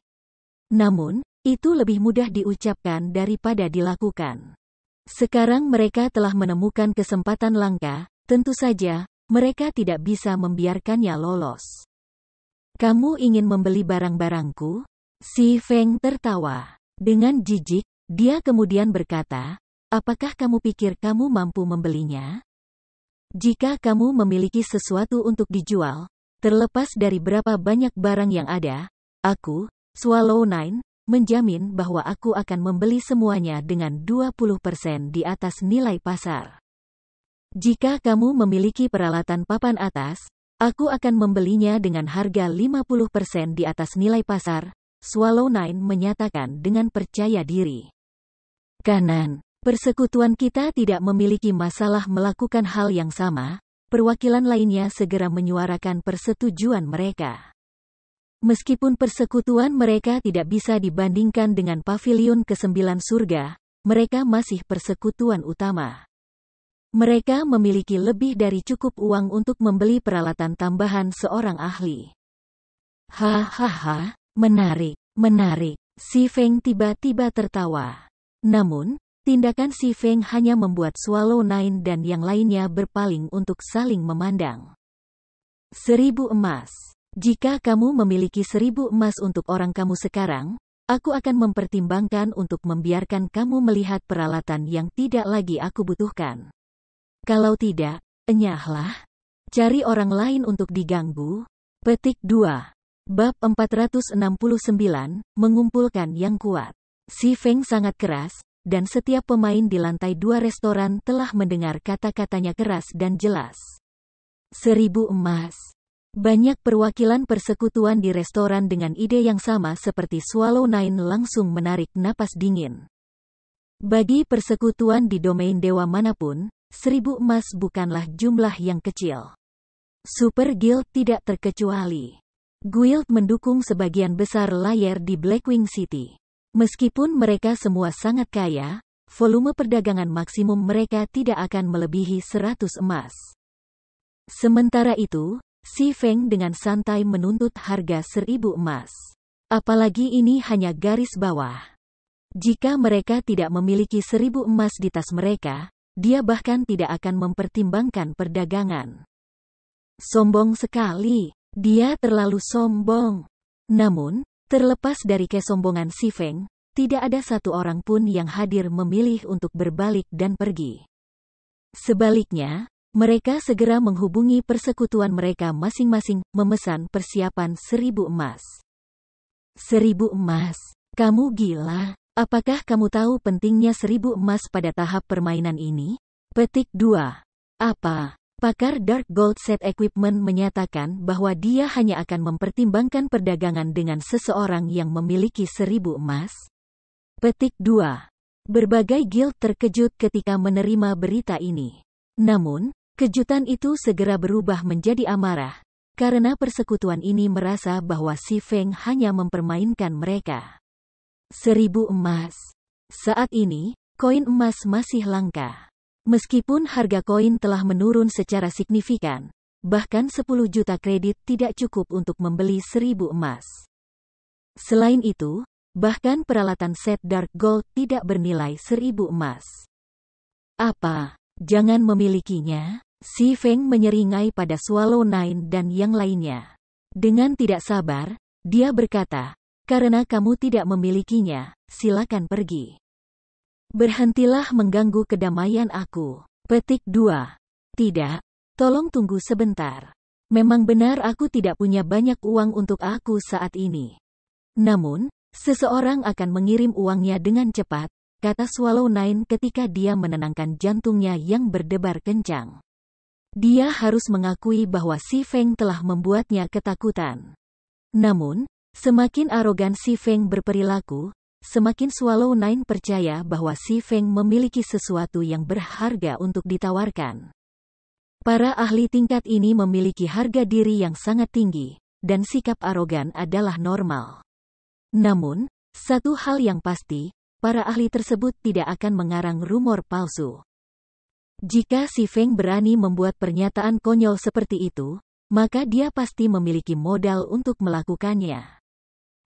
Namun, itu lebih mudah diucapkan daripada dilakukan. Sekarang mereka telah menemukan kesempatan langka, tentu saja, mereka tidak bisa membiarkannya lolos. Kamu ingin membeli barang-barangku? Si Feng tertawa. Dengan jijik, dia kemudian berkata, apakah kamu pikir kamu mampu membelinya? Jika kamu memiliki sesuatu untuk dijual, terlepas dari berapa banyak barang yang ada, aku, Swallow Nine, menjamin bahwa aku akan membeli semuanya dengan 20% di atas nilai pasar. Jika kamu memiliki peralatan papan atas, aku akan membelinya dengan harga 50% di atas nilai pasar, Swallow Nine menyatakan dengan percaya diri. Kanan, persekutuan kita tidak memiliki masalah melakukan hal yang sama, perwakilan lainnya segera menyuarakan persetujuan mereka. Meskipun persekutuan mereka tidak bisa dibandingkan dengan pavilion ke-9 surga, mereka masih persekutuan utama. Mereka memiliki lebih dari cukup uang untuk membeli peralatan tambahan seorang ahli. Hahaha, menarik, menarik. Si Feng tiba-tiba tertawa. Namun, tindakan si Feng hanya membuat Swallow Nine dan yang lainnya berpaling untuk saling memandang. 1000 emas. Jika kamu memiliki 1000 emas untuk orang kamu sekarang, aku akan mempertimbangkan untuk membiarkan kamu melihat peralatan yang tidak lagi aku butuhkan. Kalau tidak, enyahlah. Cari orang lain untuk diganggu. Petik 2. Bab 469, mengumpulkan yang kuat. Si Feng sangat keras, dan setiap pemain di lantai 2 restoran telah mendengar kata-katanya keras dan jelas. 1000 emas. Banyak perwakilan persekutuan di restoran dengan ide yang sama seperti Swallow Nine langsung menarik napas dingin. Bagi persekutuan di domain dewa manapun, 1000 emas bukanlah jumlah yang kecil. Super Guild tidak terkecuali. Guild mendukung sebagian besar layar di Blackwing City. Meskipun mereka semua sangat kaya, volume perdagangan maksimum mereka tidak akan melebihi 100 emas. Sementara itu, Si Feng dengan santai menuntut harga 1000 emas. Apalagi ini hanya garis bawah. Jika mereka tidak memiliki 1000 emas di tas mereka, dia bahkan tidak akan mempertimbangkan perdagangan. Sombong sekali. Dia terlalu sombong. Namun, terlepas dari kesombongan Si Feng, tidak ada satu orang pun yang hadir memilih untuk berbalik dan pergi. Sebaliknya, mereka segera menghubungi persekutuan mereka masing-masing, memesan persiapan 1000 emas. 1000 emas? Kamu gila? Apakah kamu tahu pentingnya 1000 emas pada tahap permainan ini? Petik 2. Apa? Pakar Dark Gold Set Equipment menyatakan bahwa dia hanya akan mempertimbangkan perdagangan dengan seseorang yang memiliki 1000 emas. Petik 2. Berbagai guild terkejut ketika menerima berita ini. Namun, kejutan itu segera berubah menjadi amarah, karena persekutuan ini merasa bahwa Si Feng hanya mempermainkan mereka. 1000 emas. Saat ini, koin emas masih langka. Meskipun harga koin telah menurun secara signifikan, bahkan 10 juta kredit tidak cukup untuk membeli 1000 emas. Selain itu, bahkan peralatan set Dark Gold tidak bernilai 1000 emas. Apa? Jangan memilikinya? Si Feng menyeringai pada Swallow Nine dan yang lainnya. Dengan tidak sabar, dia berkata, karena kamu tidak memilikinya, silakan pergi. Berhentilah mengganggu kedamaian aku. Petik 2. Tidak. Tolong tunggu sebentar. Memang benar aku tidak punya banyak uang untuk aku saat ini. Namun, seseorang akan mengirim uangnya dengan cepat, kata Swallow Nine ketika dia menenangkan jantungnya yang berdebar kencang. Dia harus mengakui bahwa Si Feng telah membuatnya ketakutan. Namun, semakin arogan Si Feng berperilaku, semakin Swallow Nine percaya bahwa Si Feng memiliki sesuatu yang berharga untuk ditawarkan. Para ahli tingkat ini memiliki harga diri yang sangat tinggi, dan sikap arogan adalah normal. Namun, satu hal yang pasti, para ahli tersebut tidak akan mengarang rumor palsu. Jika Si Feng berani membuat pernyataan konyol seperti itu, maka dia pasti memiliki modal untuk melakukannya.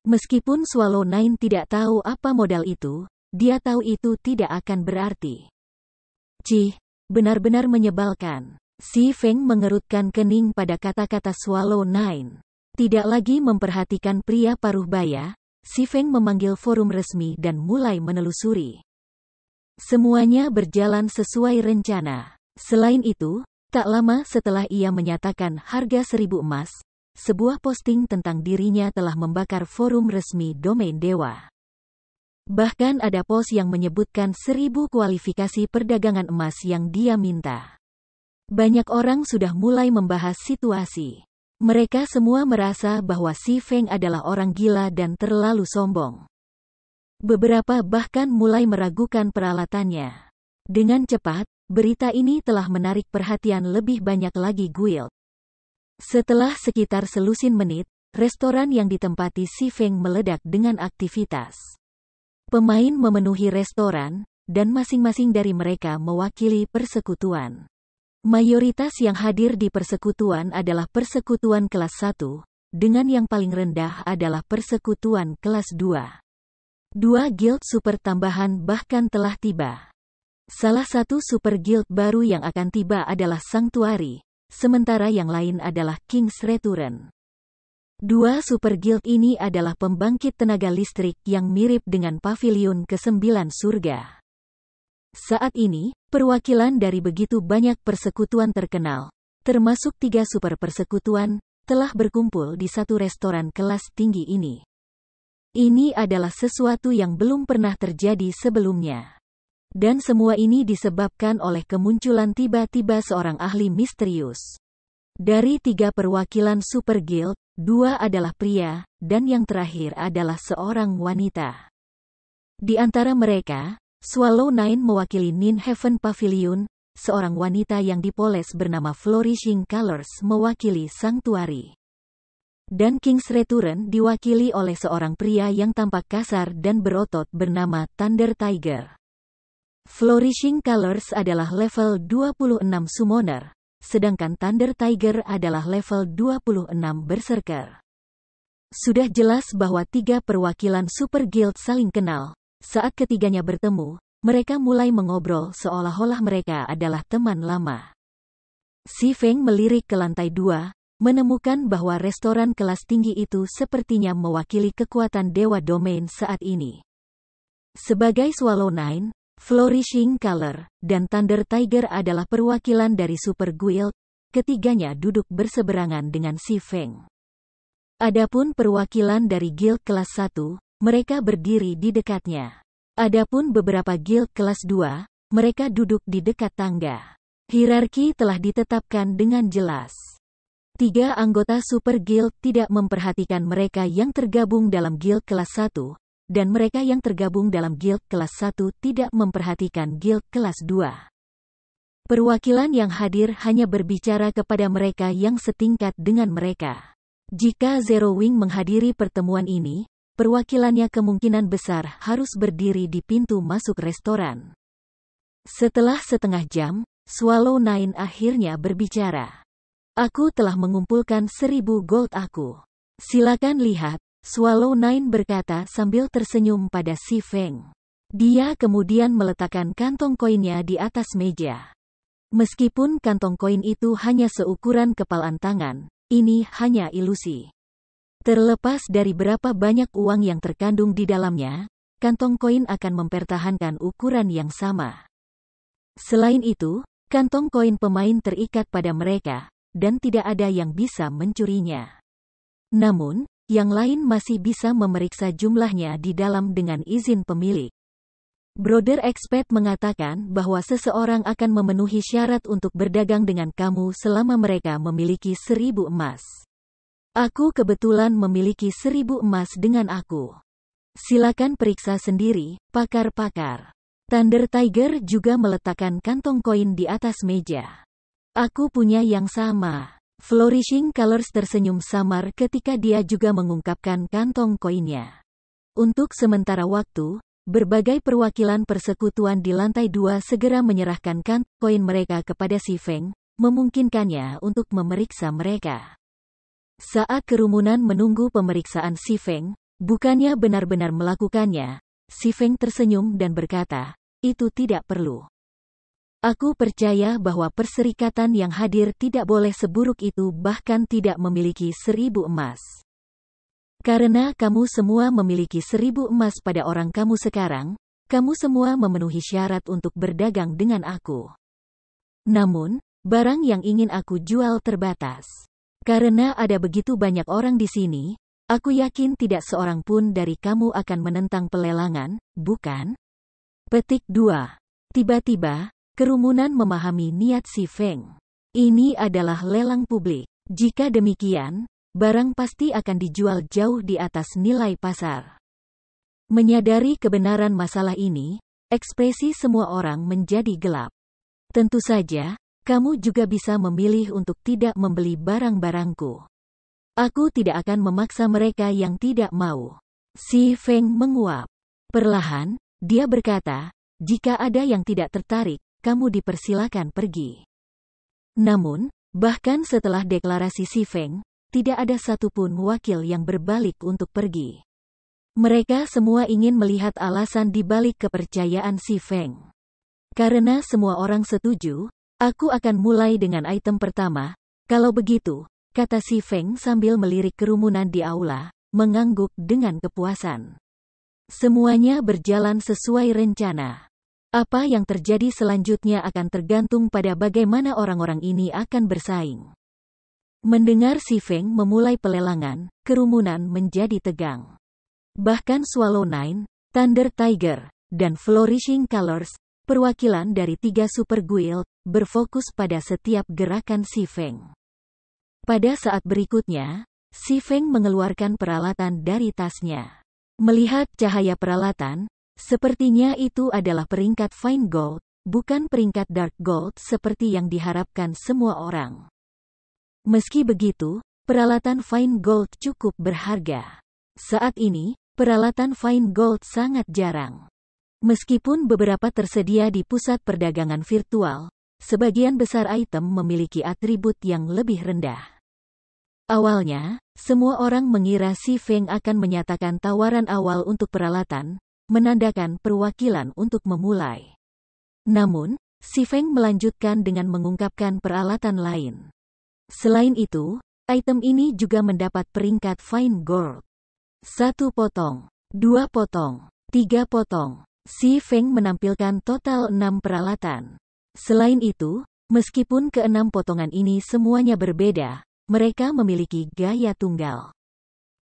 Meskipun Swallow Nine tidak tahu apa modal itu, dia tahu itu tidak akan berarti. Cih, benar-benar menyebalkan. Si Feng mengerutkan kening pada kata-kata Swallow Nine. Tidak lagi memperhatikan pria paruh baya, Si Feng memanggil forum resmi dan mulai menelusuri. Semuanya berjalan sesuai rencana. Selain itu, tak lama setelah ia menyatakan harga 1000 emas, sebuah posting tentang dirinya telah membakar forum resmi domain dewa. Bahkan ada post yang menyebutkan 1000 kualifikasi perdagangan emas yang dia minta. Banyak orang sudah mulai membahas situasi. Mereka semua merasa bahwa Si Feng adalah orang gila dan terlalu sombong. Beberapa bahkan mulai meragukan peralatannya. Dengan cepat, berita ini telah menarik perhatian lebih banyak lagi guild. Setelah sekitar selusin menit, restoran yang ditempati Si Feng meledak dengan aktivitas. Pemain memenuhi restoran, dan masing-masing dari mereka mewakili persekutuan. Mayoritas yang hadir di persekutuan adalah persekutuan kelas 1, dengan yang paling rendah adalah persekutuan kelas 2. 2 guild super tambahan bahkan telah tiba. Salah satu super guild baru yang akan tiba adalah Sanctuary, sementara yang lain adalah King's Return. 2 super guild ini adalah pembangkit tenaga listrik yang mirip dengan pavilion ke-9 surga. Saat ini, perwakilan dari begitu banyak persekutuan terkenal, termasuk 3 super persekutuan, telah berkumpul di satu restoran kelas tinggi ini. Ini adalah sesuatu yang belum pernah terjadi sebelumnya. Dan semua ini disebabkan oleh kemunculan tiba-tiba seorang ahli misterius. Dari 3 perwakilan Super Guild, 2 adalah pria, dan yang terakhir adalah seorang wanita. Di antara mereka, Swallow Nine mewakili Nin Heaven Pavilion, seorang wanita yang dipoles bernama Flourishing Colors mewakili Sanctuary. Dan King's Return diwakili oleh seorang pria yang tampak kasar dan berotot bernama Thunder Tiger. Flourishing Colors adalah level 26 Summoner, sedangkan Thunder Tiger adalah level 26 Berserker. Sudah jelas bahwa tiga perwakilan Super Guild saling kenal. Saat ketiganya bertemu, mereka mulai mengobrol seolah-olah mereka adalah teman lama. Si Feng melirik ke lantai 2, menemukan bahwa restoran kelas tinggi itu sepertinya mewakili kekuatan Dewa Domain saat ini. Sebagai Swallow Nine, Flourishing Color, dan Thunder Tiger adalah perwakilan dari Super Guild, ketiganya duduk berseberangan dengan Si Feng. Adapun perwakilan dari Guild kelas 1, mereka berdiri di dekatnya. Adapun beberapa Guild kelas 2, mereka duduk di dekat tangga. Hierarki telah ditetapkan dengan jelas. Tiga anggota Super Guild tidak memperhatikan mereka yang tergabung dalam Guild kelas 1, dan mereka yang tergabung dalam Guild kelas 1 tidak memperhatikan Guild kelas 2. Perwakilan yang hadir hanya berbicara kepada mereka yang setingkat dengan mereka. Jika Zero Wing menghadiri pertemuan ini, perwakilannya kemungkinan besar harus berdiri di pintu masuk restoran. Setelah setengah jam, Swallow Nine akhirnya berbicara. Aku telah mengumpulkan 1000 gold aku. Silakan lihat. Swallow Nine berkata sambil tersenyum pada Si Feng. Dia kemudian meletakkan kantong koinnya di atas meja. Meskipun kantong koin itu hanya seukuran kepalan tangan, ini hanya ilusi. Terlepas dari berapa banyak uang yang terkandung di dalamnya, kantong koin akan mempertahankan ukuran yang sama. Selain itu, kantong koin pemain terikat pada mereka, dan tidak ada yang bisa mencurinya. Namun, yang lain masih bisa memeriksa jumlahnya di dalam dengan izin pemilik. Brother Expert mengatakan bahwa seseorang akan memenuhi syarat untuk berdagang dengan kamu selama mereka memiliki 1000 emas. Aku kebetulan memiliki 1000 emas dengan aku. Silakan periksa sendiri, pakar-pakar. Thunder Tiger juga meletakkan kantong koin di atas meja. Aku punya yang sama. Flourishing Colors tersenyum samar ketika dia juga mengungkapkan kantong koinnya. Untuk sementara waktu, berbagai perwakilan persekutuan di lantai 2 segera menyerahkan kantong koin mereka kepada Si Feng, memungkinkannya untuk memeriksa mereka. Saat kerumunan menunggu pemeriksaan Si Feng, bukannya benar-benar melakukannya, Si Feng tersenyum dan berkata, itu tidak perlu. Aku percaya bahwa perserikatan yang hadir tidak boleh seburuk itu bahkan tidak memiliki 1000 emas. Karena kamu semua memiliki 1000 emas pada orang kamu sekarang, kamu semua memenuhi syarat untuk berdagang dengan aku. Namun, barang yang ingin aku jual terbatas. Karena ada begitu banyak orang di sini, aku yakin tidak seorang pun dari kamu akan menentang pelelangan, bukan? Petik 2. Tiba-tiba, kerumunan memahami niat Si Feng. Ini adalah lelang publik. Jika demikian, barang pasti akan dijual jauh di atas nilai pasar. Menyadari kebenaran masalah ini, ekspresi semua orang menjadi gelap. Tentu saja, kamu juga bisa memilih untuk tidak membeli barang-barangku. Aku tidak akan memaksa mereka yang tidak mau. Si Feng menguap. Perlahan, dia berkata, jika ada yang tidak tertarik, kamu dipersilakan pergi. Namun, bahkan setelah deklarasi Si Feng, tidak ada satupun wakil yang berbalik untuk pergi. Mereka semua ingin melihat alasan di balik kepercayaan Si Feng. Karena semua orang setuju, aku akan mulai dengan item pertama. Kalau begitu, kata Si Feng sambil melirik kerumunan di aula, mengangguk dengan kepuasan. Semuanya berjalan sesuai rencana. Apa yang terjadi selanjutnya akan tergantung pada bagaimana orang-orang ini akan bersaing. Mendengar Si Feng memulai pelelangan, kerumunan menjadi tegang. Bahkan Swallow Nine, Thunder Tiger, dan Flourishing Colors, perwakilan dari 3 Super Guild, berfokus pada setiap gerakan Si Feng. Pada saat berikutnya, Si Feng mengeluarkan peralatan dari tasnya. Melihat cahaya peralatan, Sepertinya itu adalah peringkat Fine Gold, bukan peringkat Dark Gold seperti yang diharapkan semua orang. Meski begitu, peralatan Fine Gold cukup berharga. Saat ini, peralatan Fine Gold sangat jarang. Meskipun beberapa tersedia di pusat perdagangan virtual, sebagian besar item memiliki atribut yang lebih rendah. Awalnya, semua orang mengira Si Feng akan menyatakan tawaran awal untuk peralatan, menandakan perwakilan untuk memulai. Namun, Si Feng melanjutkan dengan mengungkapkan peralatan lain. Selain itu, item ini juga mendapat peringkat Fine Gold. 1 potong, 2 potong, 3 potong. Si Feng menampilkan total 6 peralatan. Selain itu, meskipun ke-6 potongan ini semuanya berbeda, mereka memiliki gaya tunggal.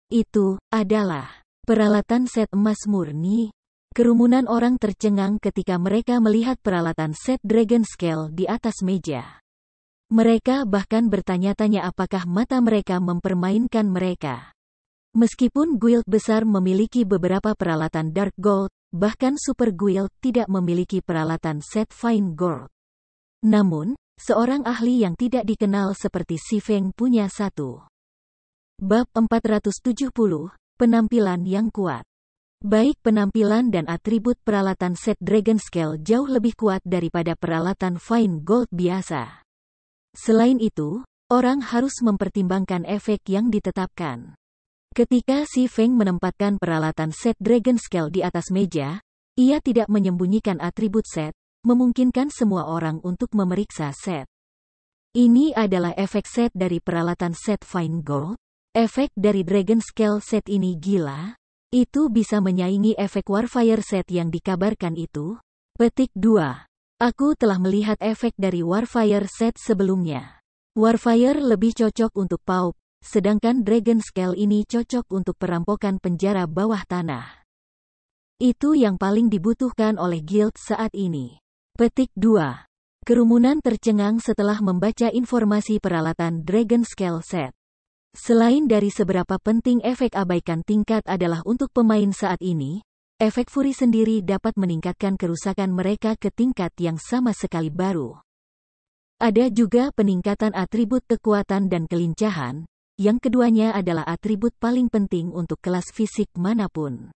Itu adalah peralatan set emas murni. Kerumunan orang tercengang ketika mereka melihat peralatan set Dragon Scale di atas meja. Mereka bahkan bertanya-tanya apakah mata mereka mempermainkan mereka. Meskipun guild besar memiliki beberapa peralatan Dark Gold, bahkan Super Guild tidak memiliki peralatan set Fine Gold. Namun, seorang ahli yang tidak dikenal seperti Si Feng punya satu. Bab 470, Penampilan yang kuat. Baik penampilan dan atribut peralatan set Dragon Scale jauh lebih kuat daripada peralatan Fine Gold biasa. Selain itu, orang harus mempertimbangkan efek yang ditetapkan. Ketika Si Feng menempatkan peralatan set Dragon Scale di atas meja, ia tidak menyembunyikan atribut set, memungkinkan semua orang untuk memeriksa set. Ini adalah efek set dari peralatan set Fine Gold. Efek dari Dragon Scale set ini gila. Itu bisa menyaingi efek Warfire set yang dikabarkan itu. Petik 2. Aku telah melihat efek dari Warfire set sebelumnya. Warfire lebih cocok untuk paup, sedangkan Dragon Scale ini cocok untuk perampokan penjara bawah tanah. Itu yang paling dibutuhkan oleh guild saat ini. Petik 2. Kerumunan tercengang setelah membaca informasi peralatan Dragon Scale set. Selain dari seberapa penting efek abaikan tingkat adalah untuk pemain saat ini, efek Fury sendiri dapat meningkatkan kerusakan mereka ke tingkat yang sama sekali baru. Ada juga peningkatan atribut kekuatan dan kelincahan, yang keduanya adalah atribut paling penting untuk kelas fisik manapun.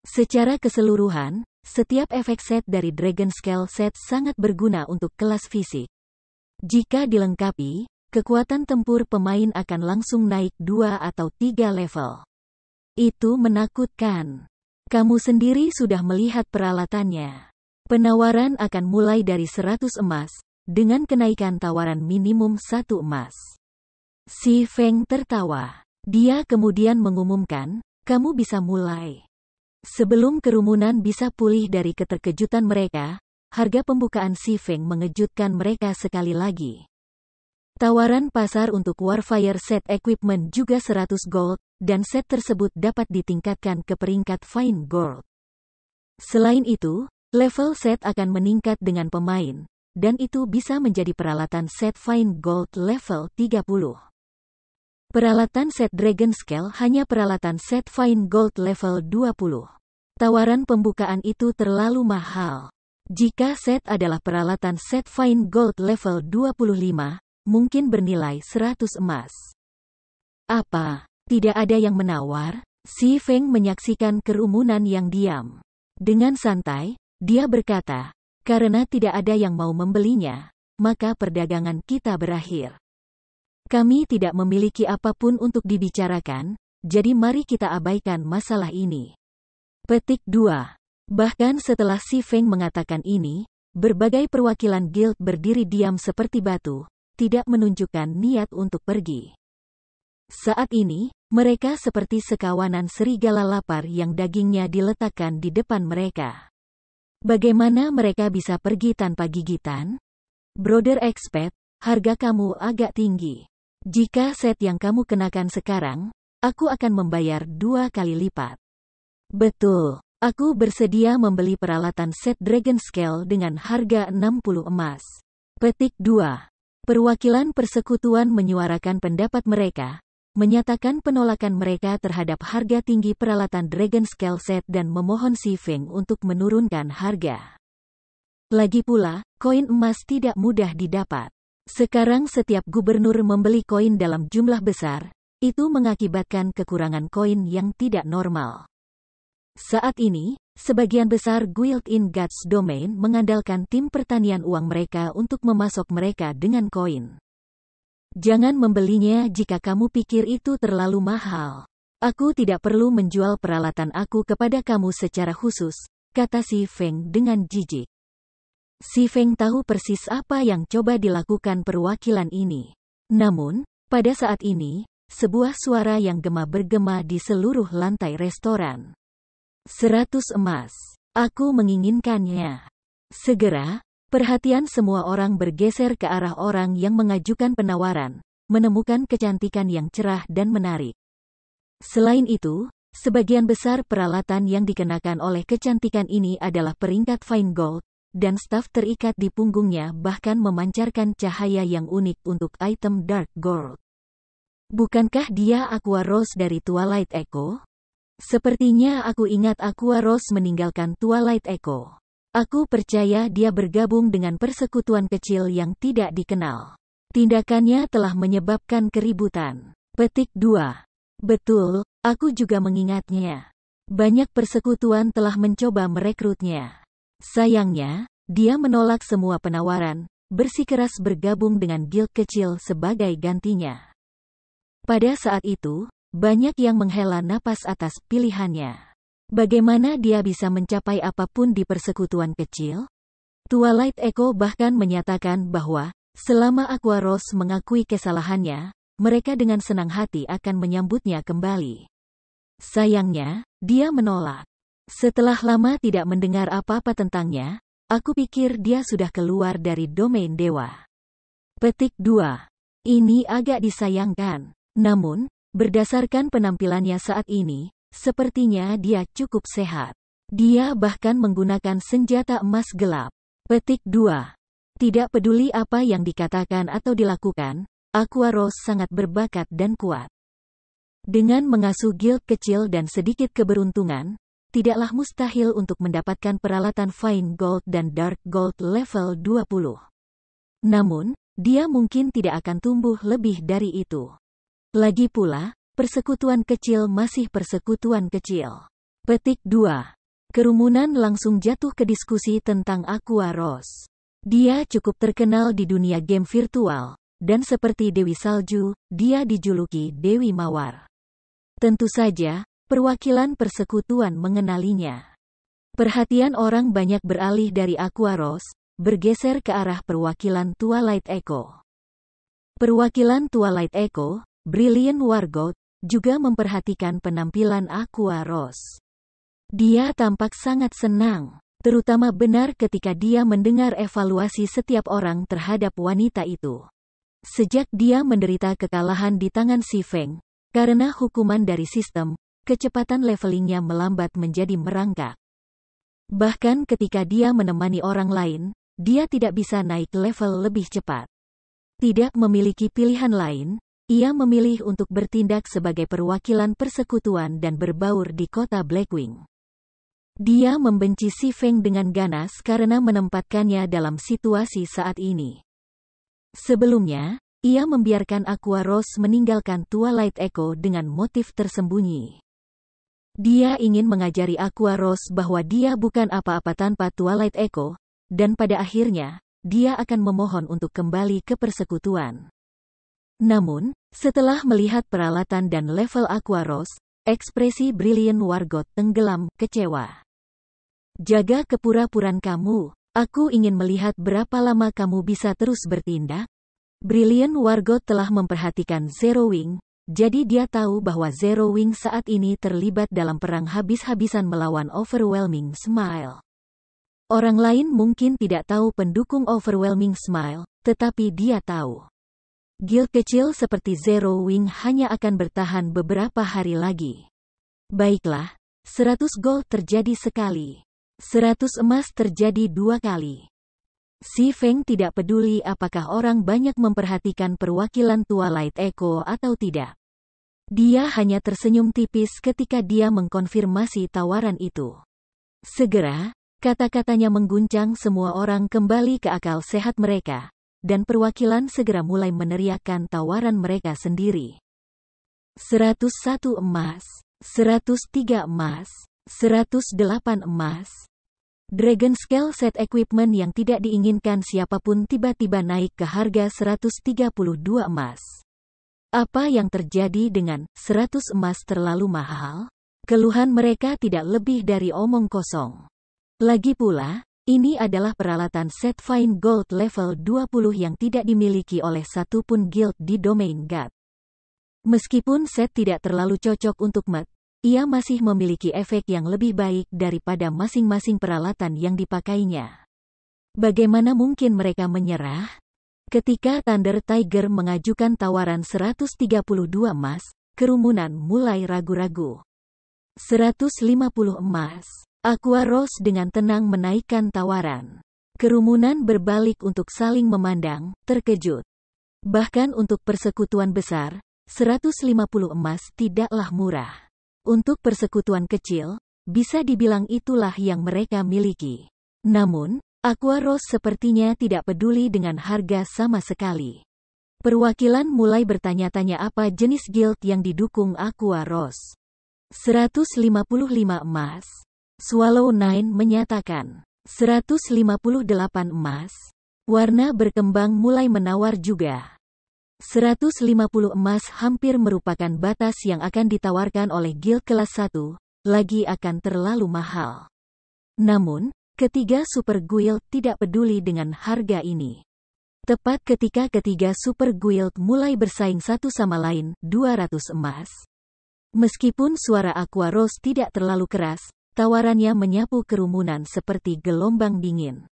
Secara keseluruhan, setiap efek set dari Dragon Scale set sangat berguna untuk kelas fisik. Jika dilengkapi, kekuatan tempur pemain akan langsung naik 2 atau 3 level. Itu menakutkan. Kamu sendiri sudah melihat peralatannya. Penawaran akan mulai dari 100 emas, dengan kenaikan tawaran minimum 1 emas. Si Feng tertawa. Dia kemudian mengumumkan, kamu bisa mulai. Sebelum kerumunan bisa pulih dari keterkejutan mereka, harga pembukaan Si Feng mengejutkan mereka sekali lagi. Tawaran pasar untuk Warfire set equipment juga 100 gold, dan set tersebut dapat ditingkatkan ke peringkat Fine Gold. Selain itu, level set akan meningkat dengan pemain, dan itu bisa menjadi peralatan set Fine Gold level 30. Peralatan set Dragon Scale hanya peralatan set Fine Gold level 20. Tawaran pembukaan itu terlalu mahal. Jika set adalah peralatan set Fine Gold level 25, mungkin bernilai 100 emas. Apa? Tidak ada yang menawar? Si Feng menyaksikan kerumunan yang diam. Dengan santai, dia berkata, karena tidak ada yang mau membelinya, maka perdagangan kita berakhir. Kami tidak memiliki apapun untuk dibicarakan, jadi mari kita abaikan masalah ini. Petik 2. Bahkan setelah Si Feng mengatakan ini, berbagai perwakilan guild berdiri diam seperti batu, tidak menunjukkan niat untuk pergi. Saat ini, mereka seperti sekawanan serigala lapar yang dagingnya diletakkan di depan mereka. Bagaimana mereka bisa pergi tanpa gigitan? Brother Expat, harga kamu agak tinggi. Jika set yang kamu kenakan sekarang, aku akan membayar 2 kali lipat. Betul, aku bersedia membeli peralatan set Dragon Scale dengan harga 60 emas. Petik 2. Perwakilan persekutuan menyuarakan pendapat mereka, menyatakan penolakan mereka terhadap harga tinggi peralatan Dragon Scale Set dan memohon Si Feng untuk menurunkan harga. Lagi pula, koin emas tidak mudah didapat. Sekarang setiap gubernur membeli koin dalam jumlah besar, itu mengakibatkan kekurangan koin yang tidak normal. Saat ini, sebagian besar guild in God's Domain mengandalkan tim pertanian uang mereka untuk memasok mereka dengan koin. Jangan membelinya jika kamu pikir itu terlalu mahal. Aku tidak perlu menjual peralatan aku kepada kamu secara khusus, kata Si Feng dengan jijik. Si Feng tahu persis apa yang coba dilakukan perwakilan ini. Namun, pada saat ini, sebuah suara yang bergema di seluruh lantai restoran. 100 emas. Aku menginginkannya. Segera, perhatian semua orang bergeser ke arah orang yang mengajukan penawaran, menemukan kecantikan yang cerah dan menarik. Selain itu, sebagian besar peralatan yang dikenakan oleh kecantikan ini adalah peringkat fine gold, dan staf terikat di punggungnya bahkan memancarkan cahaya yang unik untuk item dark gold. Bukankah dia Aqua Rose dari Twilight Echo? Sepertinya aku ingat Aqua Rose meninggalkan Twilight Echo. Aku percaya dia bergabung dengan persekutuan kecil yang tidak dikenal. Tindakannya telah menyebabkan keributan. Petik 2. Betul, aku juga mengingatnya. Banyak persekutuan telah mencoba merekrutnya. Sayangnya, dia menolak semua penawaran, bersikeras bergabung dengan guild kecil sebagai gantinya. Pada saat itu, banyak yang menghela napas atas pilihannya. Bagaimana dia bisa mencapai apapun di persekutuan kecil? Twilight Echo bahkan menyatakan bahwa, selama Aqua Rose mengakui kesalahannya, mereka dengan senang hati akan menyambutnya kembali. Sayangnya, dia menolak. Setelah lama tidak mendengar apa-apa tentangnya, aku pikir dia sudah keluar dari domain dewa. Petik 2. Ini agak disayangkan. Namun, berdasarkan penampilannya saat ini, sepertinya dia cukup sehat. Dia bahkan menggunakan senjata emas gelap. Petik 2. Tidak peduli apa yang dikatakan atau dilakukan, Aqua Rose sangat berbakat dan kuat. Dengan mengasuh guild kecil dan sedikit keberuntungan, tidaklah mustahil untuk mendapatkan peralatan fine gold dan dark gold level 20. Namun, dia mungkin tidak akan tumbuh lebih dari itu. Lagi pula, persekutuan kecil masih persekutuan kecil. Petik 2. Kerumunan langsung jatuh ke diskusi tentang Aqua Rose. Dia cukup terkenal di dunia game virtual, dan seperti Dewi Salju, dia dijuluki Dewi Mawar. Tentu saja, perwakilan persekutuan mengenalinya. Perhatian orang banyak beralih dari Aqua Rose, bergeser ke arah perwakilan Twilight Echo. Perwakilan Twilight Echo, Brilliant Wargoth, juga memperhatikan penampilan Aqua Rose. Dia tampak sangat senang, terutama benar ketika dia mendengar evaluasi setiap orang terhadap wanita itu. Sejak dia menderita kekalahan di tangan Si Feng, karena hukuman dari sistem, kecepatan levelingnya melambat menjadi merangkak. Bahkan ketika dia menemani orang lain, dia tidak bisa naik level lebih cepat. Tidak memiliki pilihan lain, ia memilih untuk bertindak sebagai perwakilan persekutuan dan berbaur di kota Blackwing. Dia membenci Si Feng dengan ganas karena menempatkannya dalam situasi saat ini. Sebelumnya, ia membiarkan Aqua Rose meninggalkan Twilight Echo dengan motif tersembunyi. Dia ingin mengajari Aqua Rose bahwa dia bukan apa-apa tanpa Twilight Echo, dan pada akhirnya, dia akan memohon untuk kembali ke persekutuan. Namun, setelah melihat peralatan dan level Aqua Rose, ekspresi Brilliant Wargoth tenggelam, kecewa. Jaga kepura-puraan kamu, aku ingin melihat berapa lama kamu bisa terus bertindak. Brilliant Wargoth telah memperhatikan Zero Wing, jadi dia tahu bahwa Zero Wing saat ini terlibat dalam perang habis-habisan melawan Overwhelming Smile. Orang lain mungkin tidak tahu pendukung Overwhelming Smile, tetapi dia tahu. Guild kecil seperti Zero Wing hanya akan bertahan beberapa hari lagi. Baiklah, 100 gold terjadi sekali. 100 emas terjadi 2 kali. Si Feng tidak peduli apakah orang banyak memperhatikan perwakilan Twilight Echo atau tidak. Dia hanya tersenyum tipis ketika dia mengkonfirmasi tawaran itu. Segera, kata-katanya mengguncang semua orang kembali ke akal sehat mereka, dan perwakilan segera mulai meneriakkan tawaran mereka sendiri. 101 emas, 103 emas, 108 emas. Dragon Scale Set Equipment yang tidak diinginkan siapapun tiba-tiba naik ke harga 132 emas. Apa yang terjadi dengan 100 emas terlalu mahal? Keluhan mereka tidak lebih dari omong kosong. Lagi pula, ini adalah peralatan set Fine Gold level 20 yang tidak dimiliki oleh satupun guild di domain God. Meskipun set tidak terlalu cocok untuk Mat, ia masih memiliki efek yang lebih baik daripada masing-masing peralatan yang dipakainya. Bagaimana mungkin mereka menyerah? Ketika Thunder Tiger mengajukan tawaran 132 emas, kerumunan mulai ragu-ragu. 150 emas. Aqua Rose dengan tenang menaikkan tawaran. Kerumunan berbalik untuk saling memandang, terkejut. Bahkan untuk persekutuan besar, 150 emas tidaklah murah. Untuk persekutuan kecil, bisa dibilang itulah yang mereka miliki. Namun, Aqua Rose sepertinya tidak peduli dengan harga sama sekali. Perwakilan mulai bertanya-tanya apa jenis guild yang didukung Aqua Rose. 155 emas. Swallow Nine menyatakan. 158 emas. Warna berkembang mulai menawar juga. 150 emas hampir merupakan batas yang akan ditawarkan oleh guild kelas 1, lagi akan terlalu mahal. Namun, ketiga Super Guild tidak peduli dengan harga ini. Tepat ketika ketiga Super Guild mulai bersaing satu sama lain, 200 emas. Meskipun suara Aqua Rose tidak terlalu keras, tawarannya menyapu kerumunan seperti gelombang dingin.